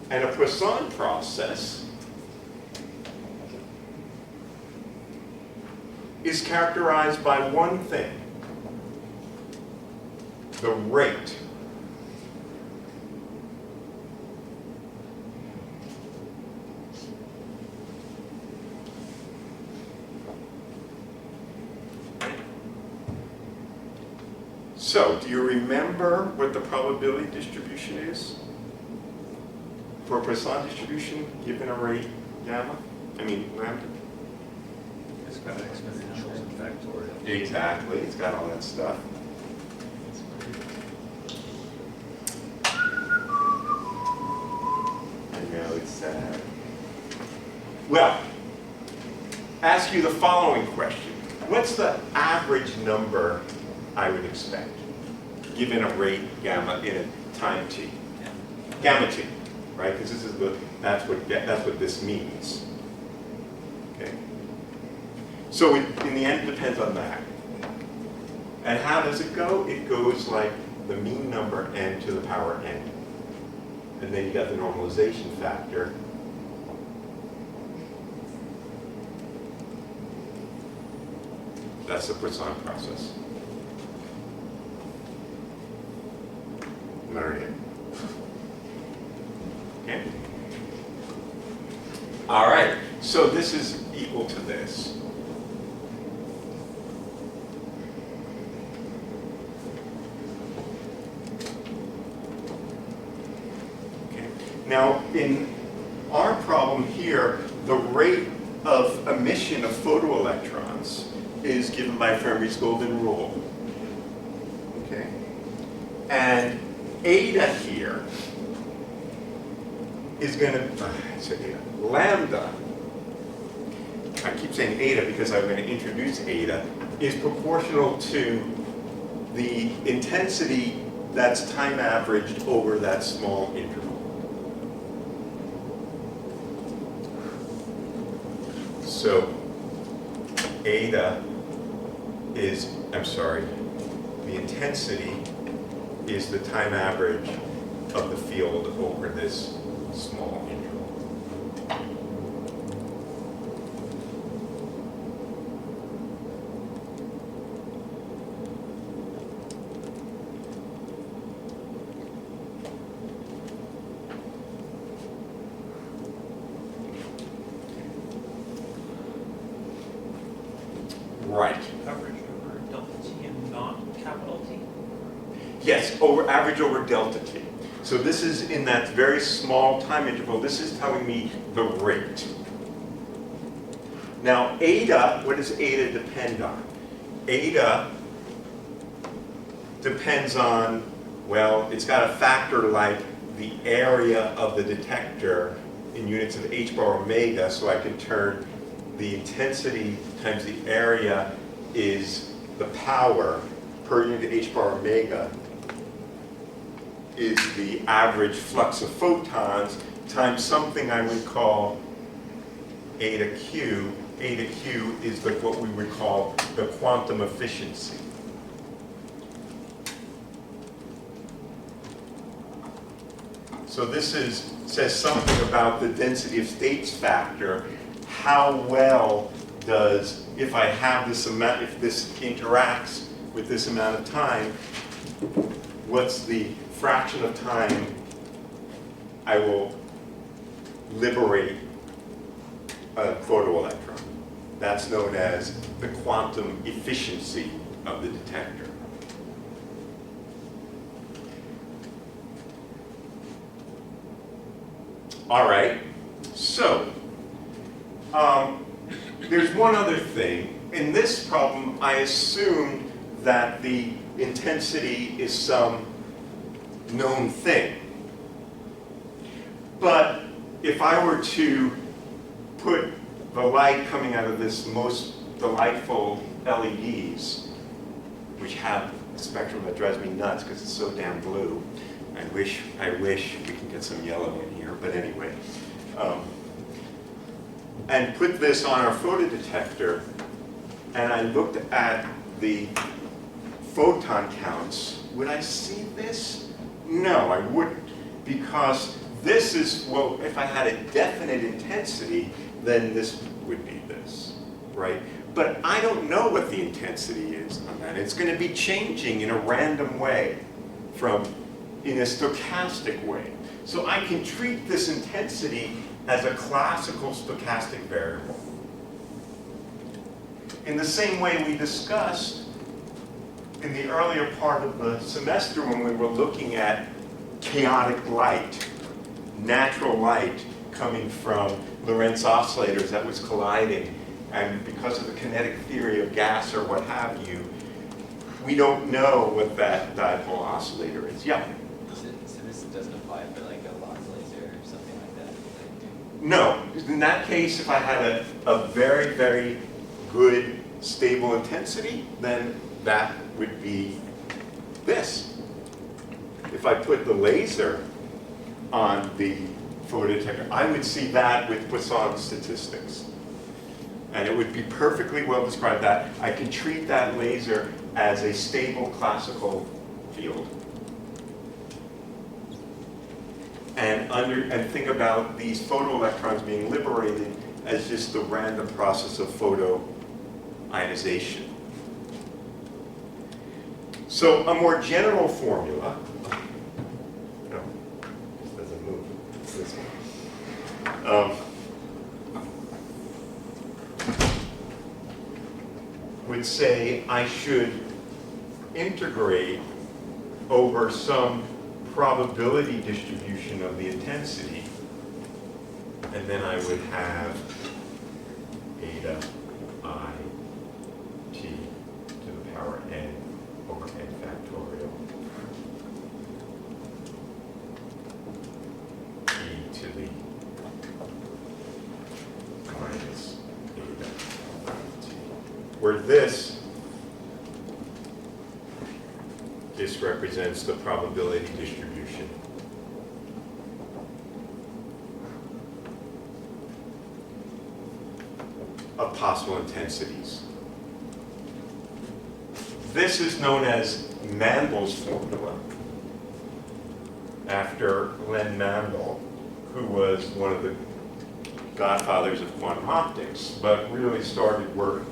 And a Poisson process is characterized by one thing: the rate. So, do you remember what the probability distribution is for a Poisson distribution given a rate gamma? I mean, lambda? It's got exponentials and factorial. Exactly, it's got all that stuff. I know, it's sad. Well, ask you the following question. What's the average number I would expect, given a rate gamma in a time t? Gamma t, right? Because this is that's what this means. Okay. So in the end, it depends on that. And how does it go? It goes like the mean number n to the power n. And then you got the normalization factor. That's the Poisson process. Learn it. Okay? All right, so this is equal to this. Okay. Now, in our problem here, the rate of emission of photoelectrons is given by Fermi's golden rule. Okay? And eta here is going to, lambda, I keep saying eta because I'm going to introduce eta, is proportional to the intensity that's time averaged over that small interval. So eta is, the intensity is the time average of the field over this small interval. Right. Average over delta T and not capital T? Yes, average over delta t. So this is in that very small time interval. This is telling me the rate. Now eta, what does eta depend on? Eta depends on, well, it's got a factor like the area of the detector in units of h bar omega, so I can turn the intensity times the area is the power per unit h bar omega is the average flux of photons times something I would call eta q. Eta q is what we would call the quantum efficiency. So this says something about the density of states factor. How well does, if I have this amount, if this interacts with this amount of time, what's the fraction of time I will liberate a photoelectron? That's known as the quantum efficiency of the detector. All right, so there's one other thing. In this problem, I assumed that the intensity is some known thing. But if I were to put the light coming out of this most delightful LEDs, which have a spectrum that drives me nuts because it's so damn blue. I wish we can get some yellow in here, but anyway. And put this on our photodetector, and I looked at the photon counts, would I see this? No, I wouldn't, because this is, well, if I had a definite intensity, then this would be this, right? But I don't know what the intensity is on that. It's going to be changing in a random way, in a stochastic way. So I can treat this intensity as a classical stochastic variable. In the same way we discussed in the earlier part of the semester when we were looking at chaotic light, natural light coming from Lorentz oscillators that was colliding, and because of the kinetic theory of gas or what have you, we don't know what that dipole oscillator is. Yeah? So this doesn't apply for like a Lox laser or something like that? No. In that case, if I had a very, very good stable intensity, then that would be this. If I put the laser on the photodetector, I would see that with Poisson statistics. And it would be perfectly well described that I can treat that laser as a stable classical field. And think about these photoelectrons being liberated as just the random process of photoionization. So a more general formula, no, this doesn't move, it's this one. Would say I should integrate over some probability distribution of the intensity, and then I would have eta I t to the power n over n factorial e to the minus eta t, where this represents the probability distribution. Of possible intensities. This is known as Mandel's formula, after Len Mandel, who was one of the godfathers of quantum optics, but really started work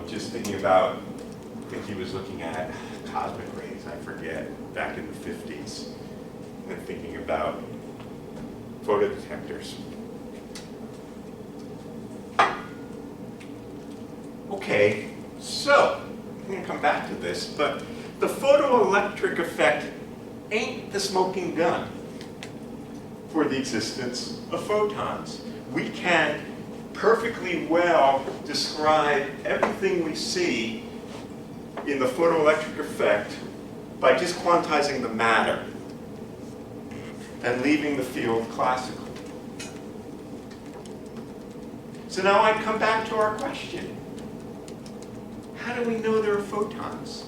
just thinking about, I think he was looking at cosmic rays, I forget, back in the 50s, and thinking about photodetectors. Okay, so, I'm going to come back to this, but the photoelectric effect ain't the smoking gun for the existence of photons. We can perfectly well describe everything we see in the photoelectric effect by just quantizing the matter and leaving the field classical. So now I come back to our question. How do we know there are photons?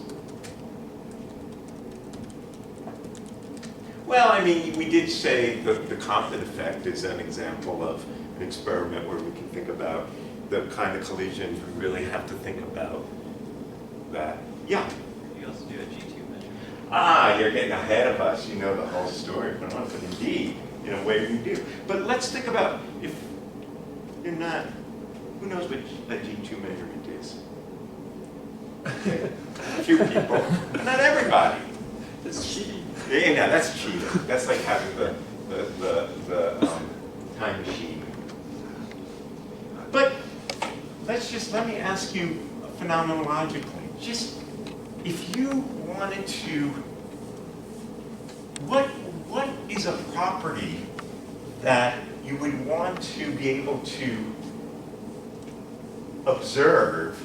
Well, I mean, we did say that the Compton effect is an example of an experiment where we can think about the kind of collision we really have to think about that. Yeah? You also do a G2 measurement. Ah, you're getting ahead of us. You know the whole story. But indeed, in a way we do. But let's think about if you're not, who knows what a G2 measurement is? A few people, but not everybody. It's cheating. Yeah, that's cheating. That's like having the time machine. But let me ask you a phenomenologically. Just, if you wanted to, what is a property that you would want to be able to observe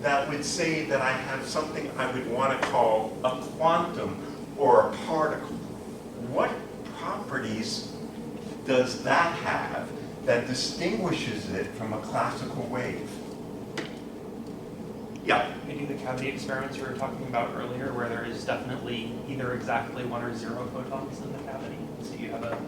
that would say that I have something I would want to call a quantum or a particle? What properties does that have that distinguishes it from a classical wave? Yeah. Maybe the cavity experiments you were talking about earlier, where there is definitely either exactly 1 or 0 photons in the cavity, so you have a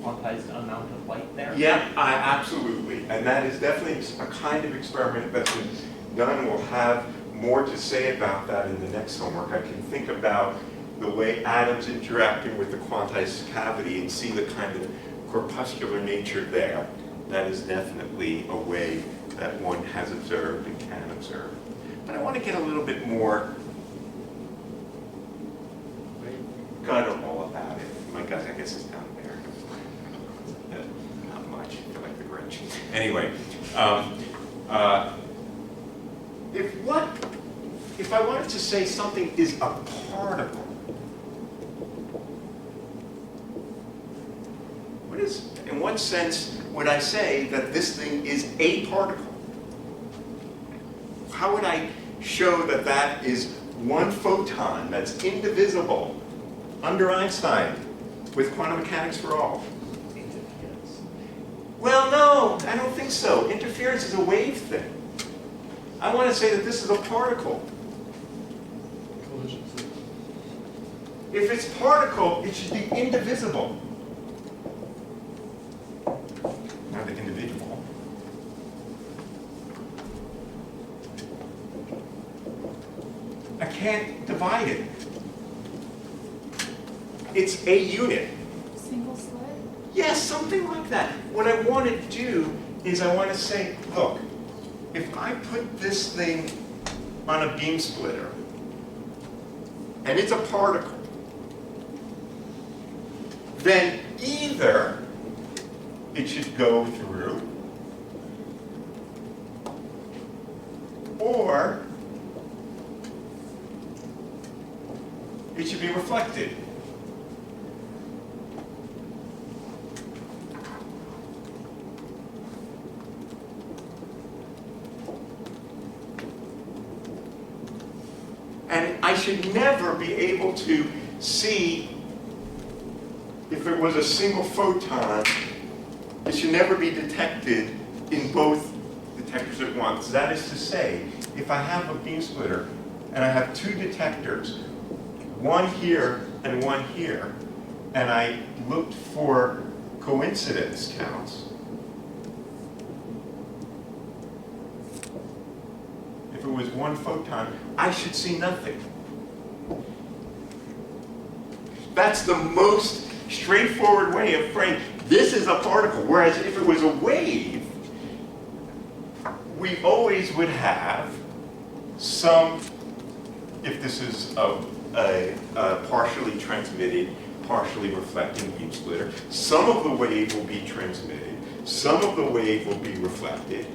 quantized amount of light there. Yeah, absolutely. And that is definitely a kind of experiment that's been done. We'll have more to say about that in the next homework. I can think about the way atoms interacting with the quantized cavity and see the kind of corpuscular nature there. That is definitely a way that one has observed and can observe. But I want to get a little bit more guttural about it. My gut, I guess, is down there. Not much, I feel like the Grinch. Anyway, if I wanted to say something is a particle, in what sense would I say that this thing is a particle? How would I show that that is one photon that's indivisible under Einstein with quantum mechanics for all? Interference. Well, no, I don't think so. Interference is a wave thing. I want to say that this is a particle. If it's particle, it should be indivisible. Not the individual. I can't divide it. It's a unit. Single slit? Yes, something like that. What I want to do is I want to say, look, if I put this thing on a beam splitter, and it's a particle, then either it should go through, or it should be reflected. And I should never be able to see, if it was a single photon, it should never be detected in both detectors at once. That is to say, if I have a beam splitter and I have two detectors, one here and one here, and I looked for coincidence counts, if it was one photon, I should see nothing. That's the most straightforward way of framing. This is a particle, whereas if it was a wave, we always would have some, if this is a partially transmitted, partially reflecting beam splitter, some of the wave will be transmitted, some of the wave will be reflected,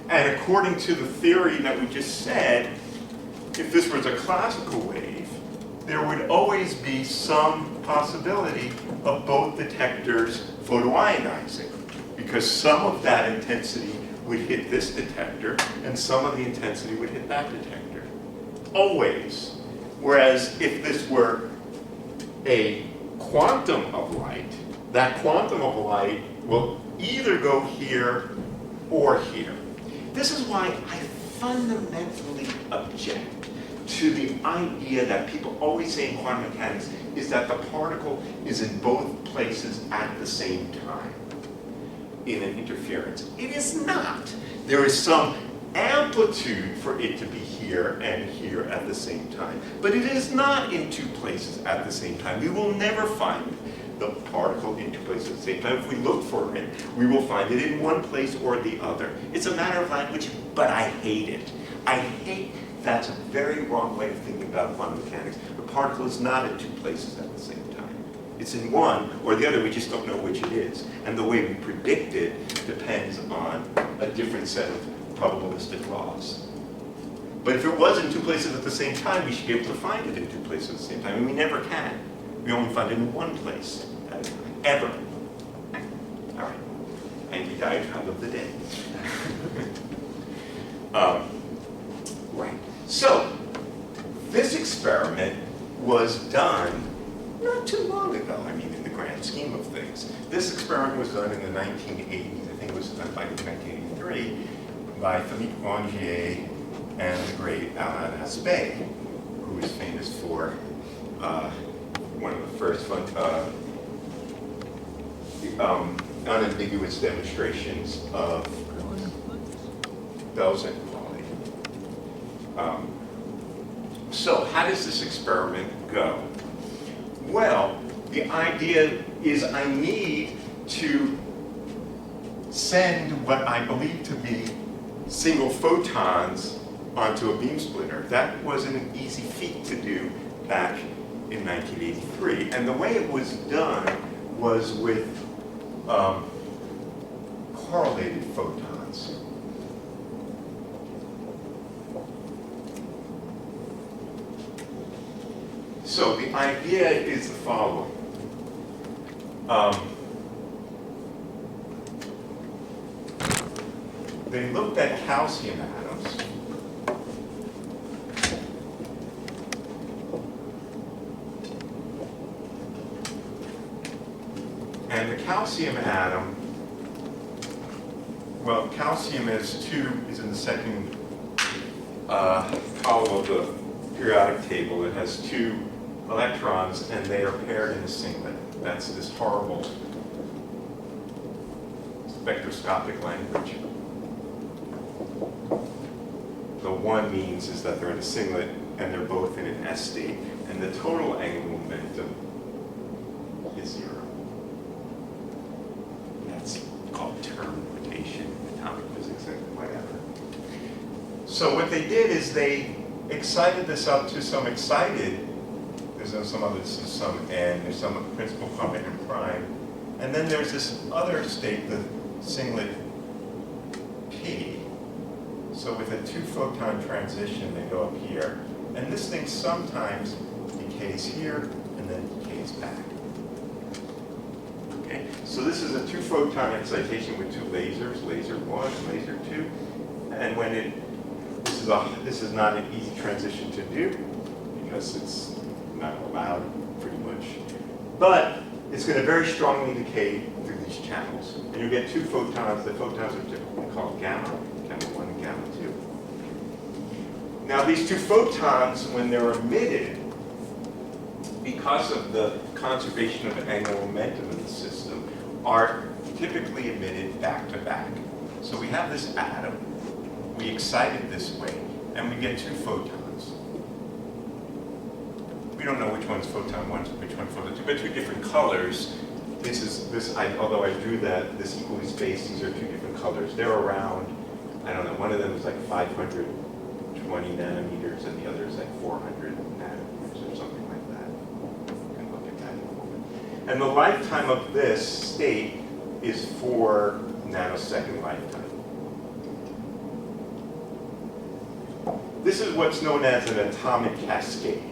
and according to the theory that we just said, if this was a classical wave, there would always be some possibility of both detectors photoionizing, because some of that intensity would hit this detector and some of the intensity would hit that detector. Always. Whereas if this were a quantum of light, that quantum of light will either go here or here. This is why I fundamentally object to the idea that people always say in quantum mechanics is that the particle is in both places at the same time in an interference. It is not. There is some amplitude for it to be here and here at the same time, but it is not in two places at the same time. We will never find the particle in two places at the same time. If we look for it, we will find it in one place or the other. It's a matter of language, but I hate it. I hate that's a very wrong way of thinking about quantum mechanics. The particle is not in two places at the same time. It's in one or the other, we just don't know which it is. And the way we predict it depends on a different set of probabilistic laws. But if it was in two places at the same time, we should be able to find it in two places at the same time, and we never can. We only find it in one place at a time, ever. All right, and the diatribe of the day. Right, so this experiment was done not too long ago, I mean, in the grand scheme of things. This experiment was done in the 1980s, I think it was done by 1983, by Philippe Rangier and the great Alain Aspect, who is famous for one of the first unambiguous demonstrations of Belgian quality. So how does this experiment go? Well, the idea is I need to send what I believe to be single photons onto a beam splitter. That wasn't an easy feat to do back in 1983. And the way it was done was with correlated photons. So the idea is the following. They looked at calcium atoms. And the calcium atom, well, calcium is in the second column of the periodic table. It has 2 electrons, and they are paired in a singlet. That's this horrible spectroscopic language. The one means is that they're in a singlet, and they're both in an S state, and the total angular momentum is 0. That's called term notation, atomic physics, and whatever. So what they did is they excited this up to some excited, there's some other, this is some N, there's some principal comma N prime, and then there's this other state, the singlet P. So with a 2-photon transition, they go up here. And this thing sometimes decays here and then decays back. Okay, so this is a 2-photon excitation with 2 lasers, laser 1 and laser 2. And when this is not an easy transition to do because it's not allowed pretty much. But it's going to very strongly decay through these channels. And you get 2 photons. The photons are typically called gamma 1 and gamma 2. Now these 2 photons, when they're emitted, because of the conservation of angular momentum in the system, are typically emitted back to back. So we have this atom, we excite it this way, and we get 2 photons. We don't know which one's photon 1, which one's photon 2, but 2 different colors. Although I drew this equally spaced, these are 2 different colors. They're around, I don't know, one of them is like 520 nanometers and the other is like 400 nanometers or something like that. You can look at that in a moment. And the lifetime of this state is 4 nanosecond lifetime. This is what's known as an atomic cascade.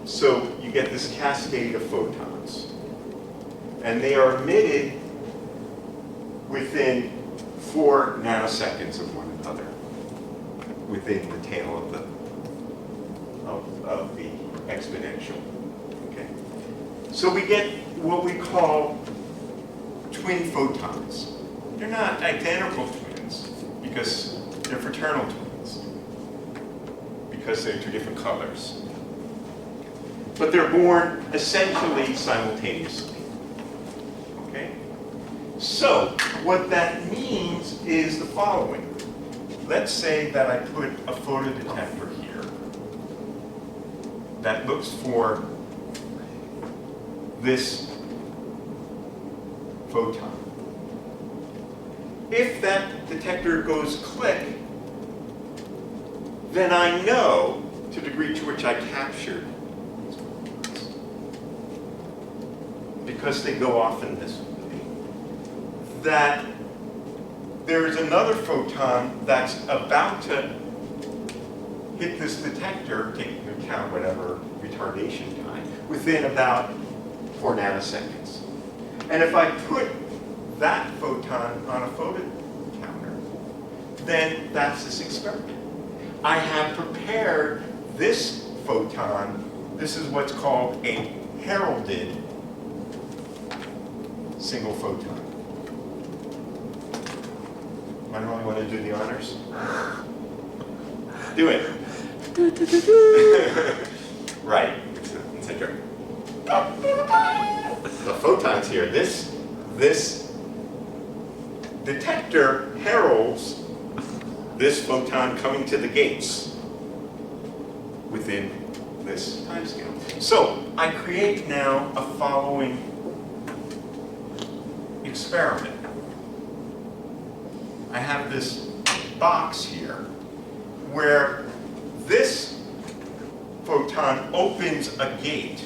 So you get this cascade of photons. And they are emitted within 4 nanoseconds of one another, within the tail of the exponential. Okay. So we get what we call twin photons. They're not identical twins because they're fraternal twins, because they're 2 different colors. But they're born essentially simultaneously. Okay? So what that means is the following. Let's say that I put a photodetector here that looks for this photon. If that detector goes click, then I know, to the degree to which I captured these photons, because they go off in this way, that there's another photon that's about to hit this detector, taking into account whatever retardation time, within about 4 nanoseconds. And if I put that photon on a photon counter, then that's this experiment. I have prepared this photon. This is what's called a heralded single photon. Am I the only one to do the honors? Do it. Right. It's a joke. The photon's here. This detector heralds this photon coming to the gates within this timescale. So I create now a following experiment. I have this box here where this photon opens a gate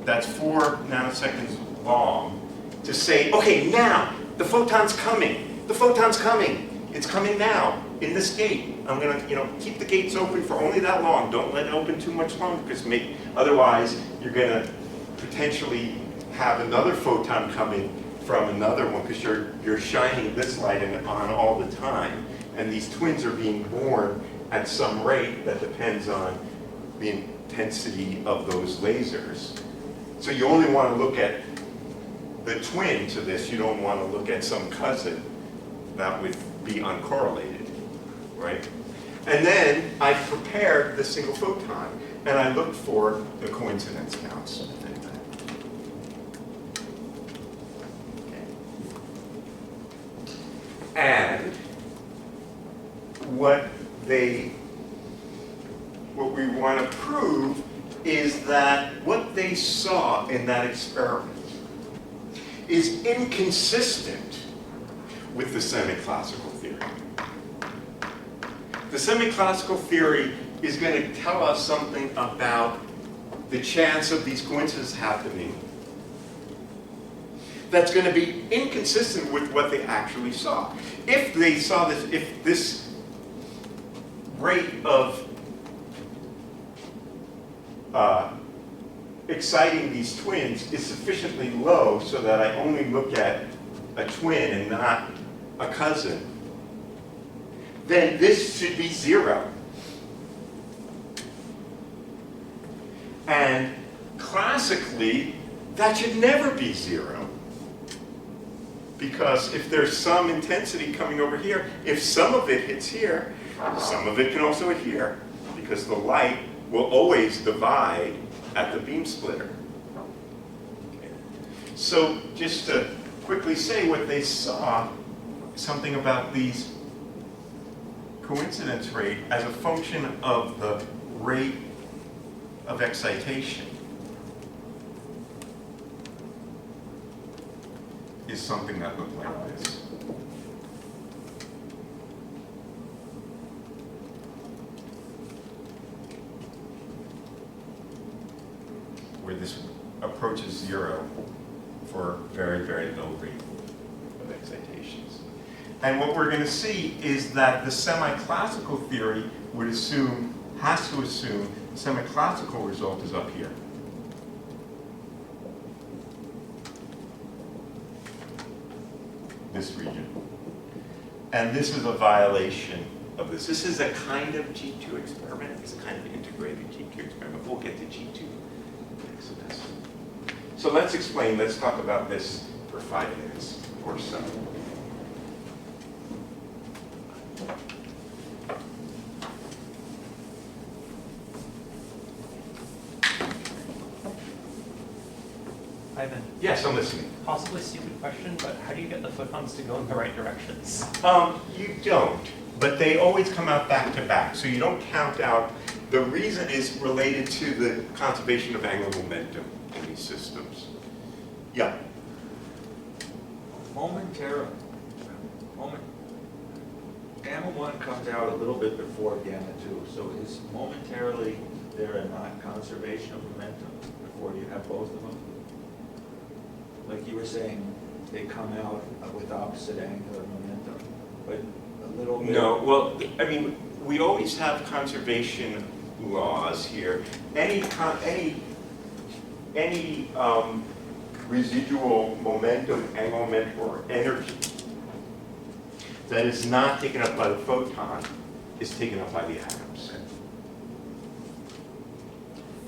that's 4 nanoseconds long to say, okay, now the photon's coming. The photon's coming. It's coming now in this gate. I'm going to, keep the gates open for only that long. Don't let it open too much longer because otherwise you're going to potentially have another photon coming from another one because you're shining this light on all the time. And these twins are being born at some rate that depends on the intensity of those lasers. So you only want to look at the twin to this. You don't want to look at some cousin. That would be uncorrelated, right? And then I prepared the single photon, and I looked for the coincidence counts. And what we want to prove is that what they saw in that experiment is inconsistent with the semi-classical theory. The semi-classical theory is going to tell us something about the chance of these coincidences happening that's going to be inconsistent with what they actually saw. If they saw this, if this rate of exciting these twins is sufficiently low so that I only look at a twin and not a cousin, then this should be 0. And classically, that should never be 0. Because if there's some intensity coming over here, if some of it hits here, some of it can also hit here, because the light will always divide at the beam splitter. Okay. So just to quickly say what they saw, something about these coincidence rate as a function of the rate of excitation is something that looked like this. Where this approaches 0 for very, very low rate of excitations. And what we're going to see is that the semi-classical theory would assume, has to assume, the semi-classical result is up here. This region. And this is a violation of this. This is a kind of G2 experiment. It's a kind of integrated G2 experiment. We'll get to G2 next semester. So let's explain, let's talk about this for 5 minutes or so. Ivan, Yes, I'm listening. possibly stupid question, but how do you get the photons to go in the right directions? You don't, but they always come out back to back, so you don't count out. The reason is related to the conservation of angular momentum in these systems. Yeah. Momentarily, gamma 1 comes out a little bit before gamma 2, so is momentarily there a non-conservation of momentum before you have both of them? Like you were saying, they come out with opposite angular momentum. but a little bit. No, well, I mean, we always have conservation laws here. Any residual momentum and moment or energy that is not taken up by the photon is taken up by the atoms.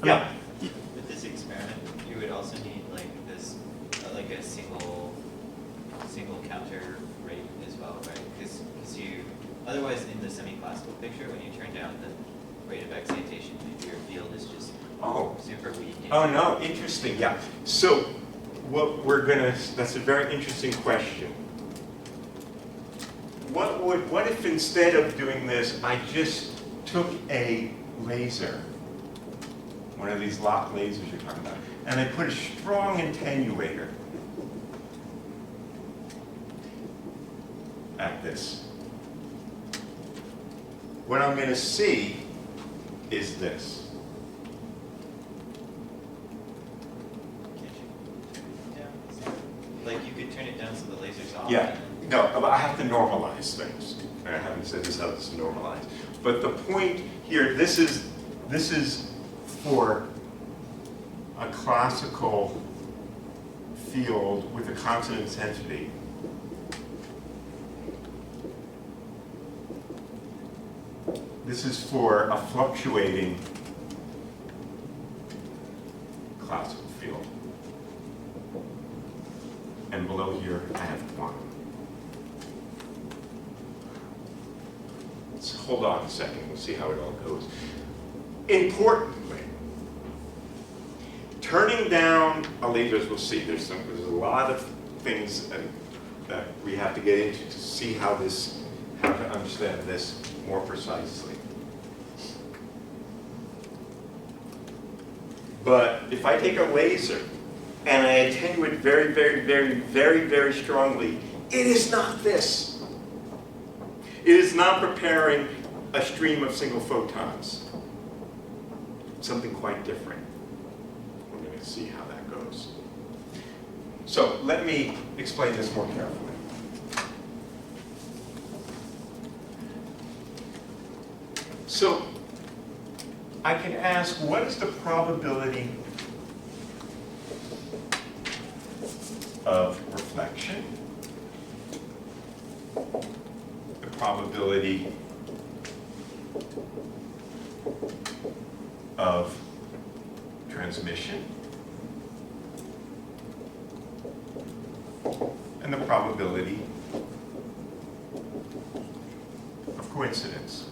Yeah. With this experiment, you would also need like this, like a single counter rate as well, right? Because you, otherwise in the semi-classical picture, when you turn down the rate of excitation, your field is just super weak. Oh, no, interesting, yeah. So that's a very interesting question. What if instead of doing this, I just took a laser, one of these lock lasers you're talking about, and I put a strong attenuator at this? What I'm going to see is this. Like you could turn it down so the laser's off. Yeah, no, I have to normalize things. I haven't said this how this is normalized. But the point here, this is for a classical field with a constant intensity. This is for a fluctuating classical field. And below here, I have quantum. Let's hold on a second, we'll see how it all goes. Importantly, turning down a laser, as we'll see, there's a lot of things that we have to get into to see how to understand this more precisely. But if I take a laser and I attenuate very, very, very, very, very strongly, it is not this. It is not preparing a stream of single photons. Something quite different. We're going to see how that goes. So let me explain this more carefully. So I can ask, what is the probability of reflection? The probability of transmission? And the probability of coincidence.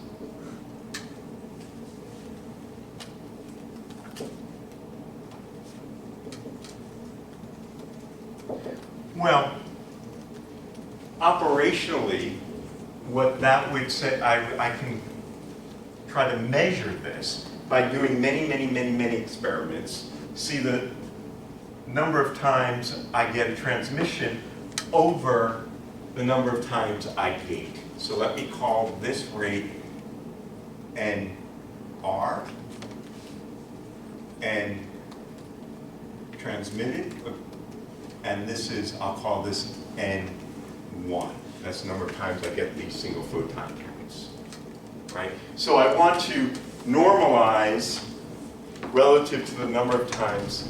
Well, operationally, what that would say, I can try to measure this by doing many, many, many, many experiments, see the number of times I get a transmission over the number of times I gate. So let me call this rate NR, and transmitted, and this is, I'll call this N1. That's the number of times I get these single photon counts, right? So I want to normalize relative to the number of times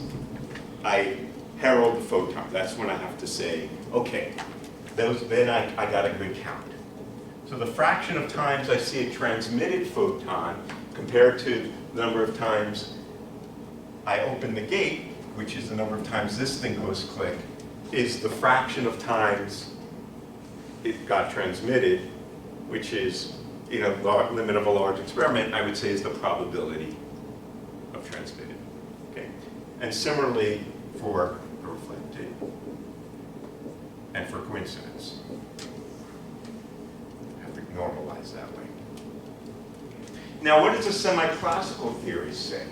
I herald the photon. That's when I have to say, okay, then I got a good count. So the fraction of times I see a transmitted photon compared to the number of times I open the gate, which is the number of times this thing goes click, is the fraction of times it got transmitted, which is, in a limit of a large experiment, I would say is the probability of transmitted. Okay? And similarly for reflected and for coincidence. I have to normalize that way. Now, what does the semi-classical theory say?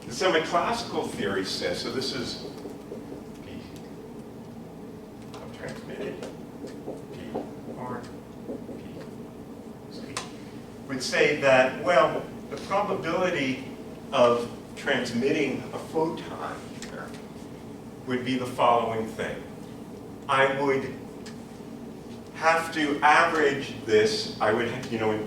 The semi-classical theory says, so this is P of transmitted, P R, P C, would say that, well, the probability of transmitting a photon here would be the following thing. I would have to average this. I would, you know, in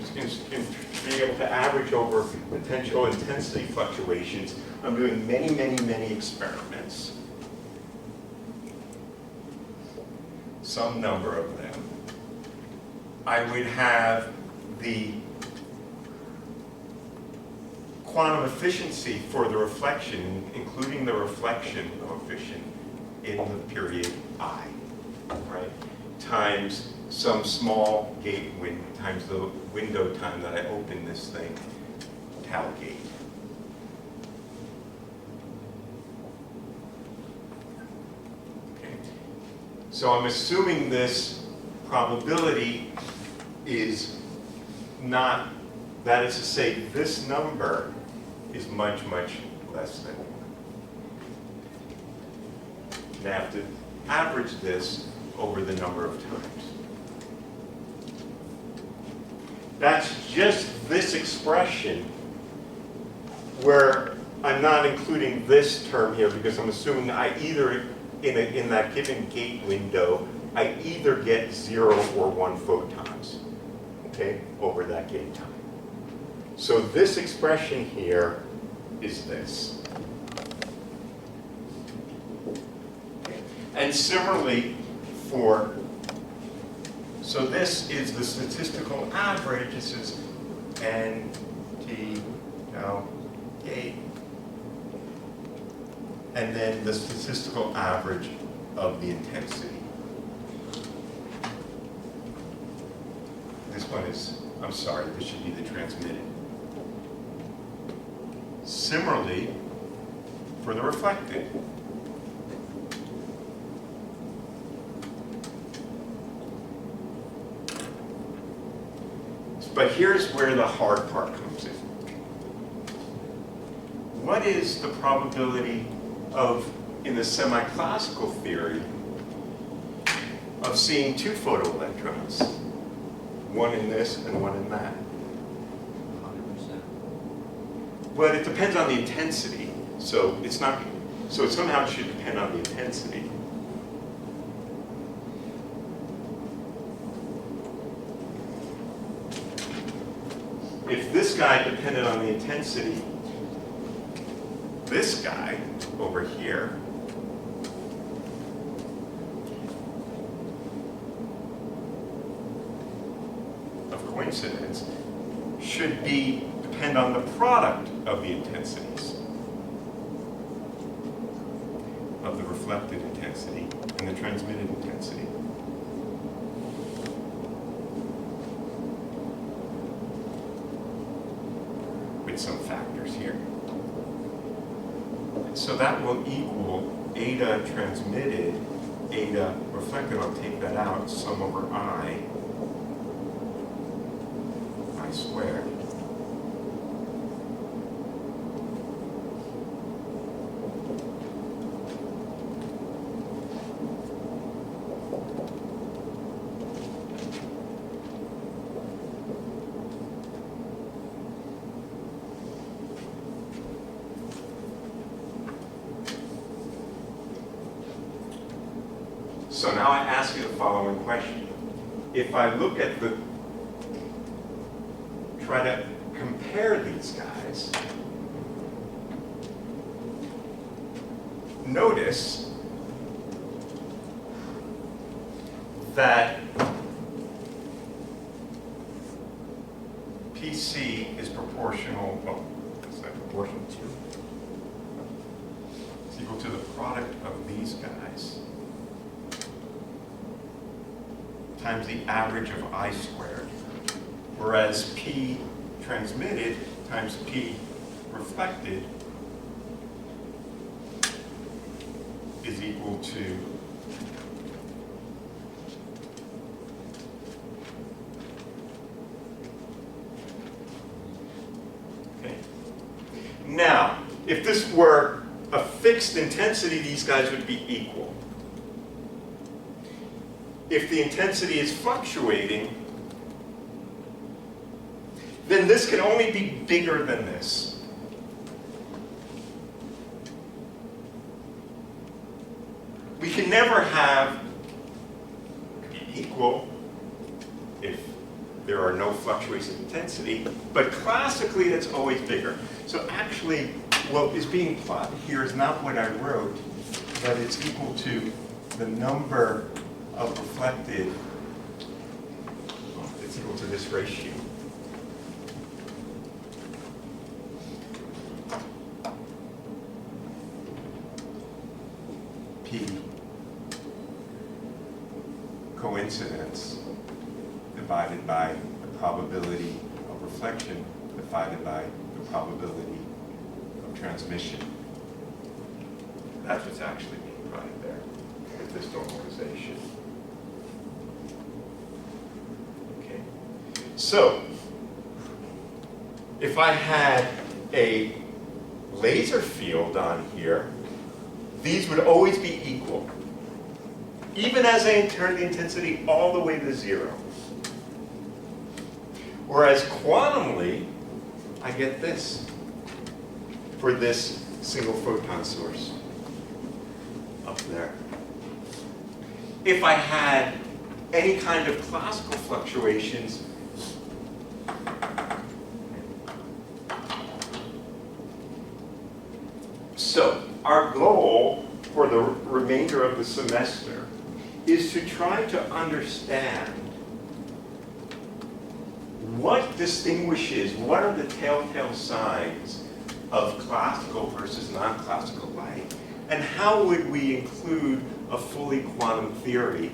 being able to average over potential intensity fluctuations, I'm doing many, many, many experiments. Some number of them. I would have the quantum efficiency for the reflection, including the reflection coefficient in the period I, right? Times some small gate window, times the window time that I open this thing, tau gate. Okay. So I'm assuming this probability is not, that is to say, this number is much, much less than 1. And I have to average this over the number of times. That's just this expression where I'm not including this term here because I'm assuming I either, in that given gate window, I either get 0 or 1 photons, okay, over that gate time. So this expression here is this. Okay. And similarly for, so this is the statistical average. This is N, T, tau, gate. And then the statistical average of the intensity. This one is, I'm sorry, this should be the transmitted. Similarly, for the reflected. But here's where the hard part comes in. What is the probability of, in the semi-classical theory, of seeing 2 photoelectrons? One in this and one in that. 100%. Well, it depends on the intensity. So it's not, so it somehow should depend on the intensity. If this guy depended on the intensity, this guy over here of coincidence should depend on the product of the intensities, of the reflected intensity and the transmitted intensity. With some factors here. So that will equal eta transmitted, eta reflected. I'll take that out, sum over I squared. So now I ask you the following question. If I look at try to compare these guys, notice that PC is proportional, well, it's not proportional to, it's equal to the product of these guys times the average of I squared, whereas P transmitted times P reflected is equal to okay. Now, if this were a fixed intensity, these guys would be equal. If the intensity is fluctuating, then this can only be bigger than this. We can never have equal fluctuates in intensity, but classically it's always bigger. So actually, what is being plotted here is not what I wrote, but it's equal to the number of reflected, it's equal to this ratio. P coincidence divided by the probability of reflection divided by the probability of transmission. That's what's actually being plotted there with this normalization. Okay. So, if I had a laser field on here, these would always be equal, even as I turn the intensity all the way to 0. Whereas quantumly, I get this for this single photon source up there. If I had any kind of classical fluctuations, so our goal for the remainder of the semester is to try to understand what distinguishes, what are the telltale signs of classical versus non-classical light, and how would we include a fully quantum theory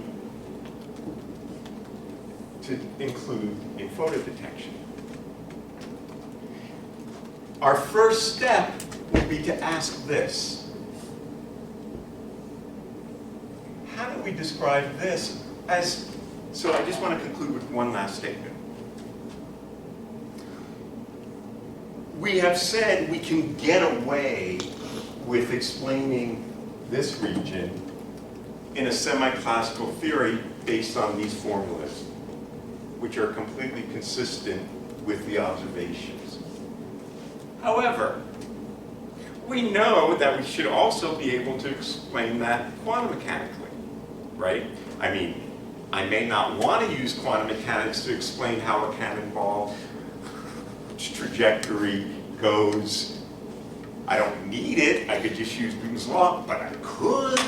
to include in photo detection. Our first step would be to ask this. How do we describe this as, so I just want to conclude with one last statement. We have said we can get away with explaining this region in a semi-classical theory based on these formulas, which are completely consistent with the observations. However, we know that we should also be able to explain that quantum mechanically, right? I mean, I may not want to use quantum mechanics to explain how a cannonball trajectory goes. I don't need it. I could just use Newton's law, but I could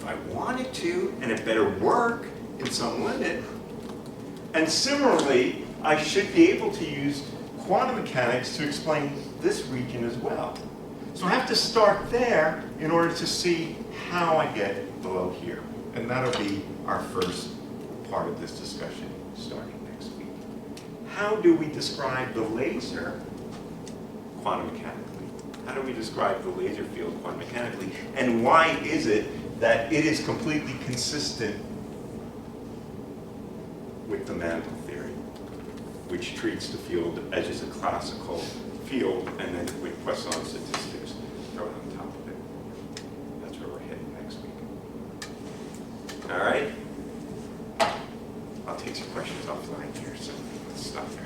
if I wanted to, and it better work in some limit. And similarly, I should be able to use quantum mechanics to explain this region as well. So I have to start there in order to see how I get below here. And that'll be our first part of this discussion starting next week. How do we describe the laser quantum mechanically? How do we describe the laser field quantum mechanically? And why is it that it is completely consistent with the Mandel theory, which treats the field as just a classical field, and then with Poisson statistics thrown on top of it? That's where we're heading next week. All right? I'll take some questions offline here, so let's stop there.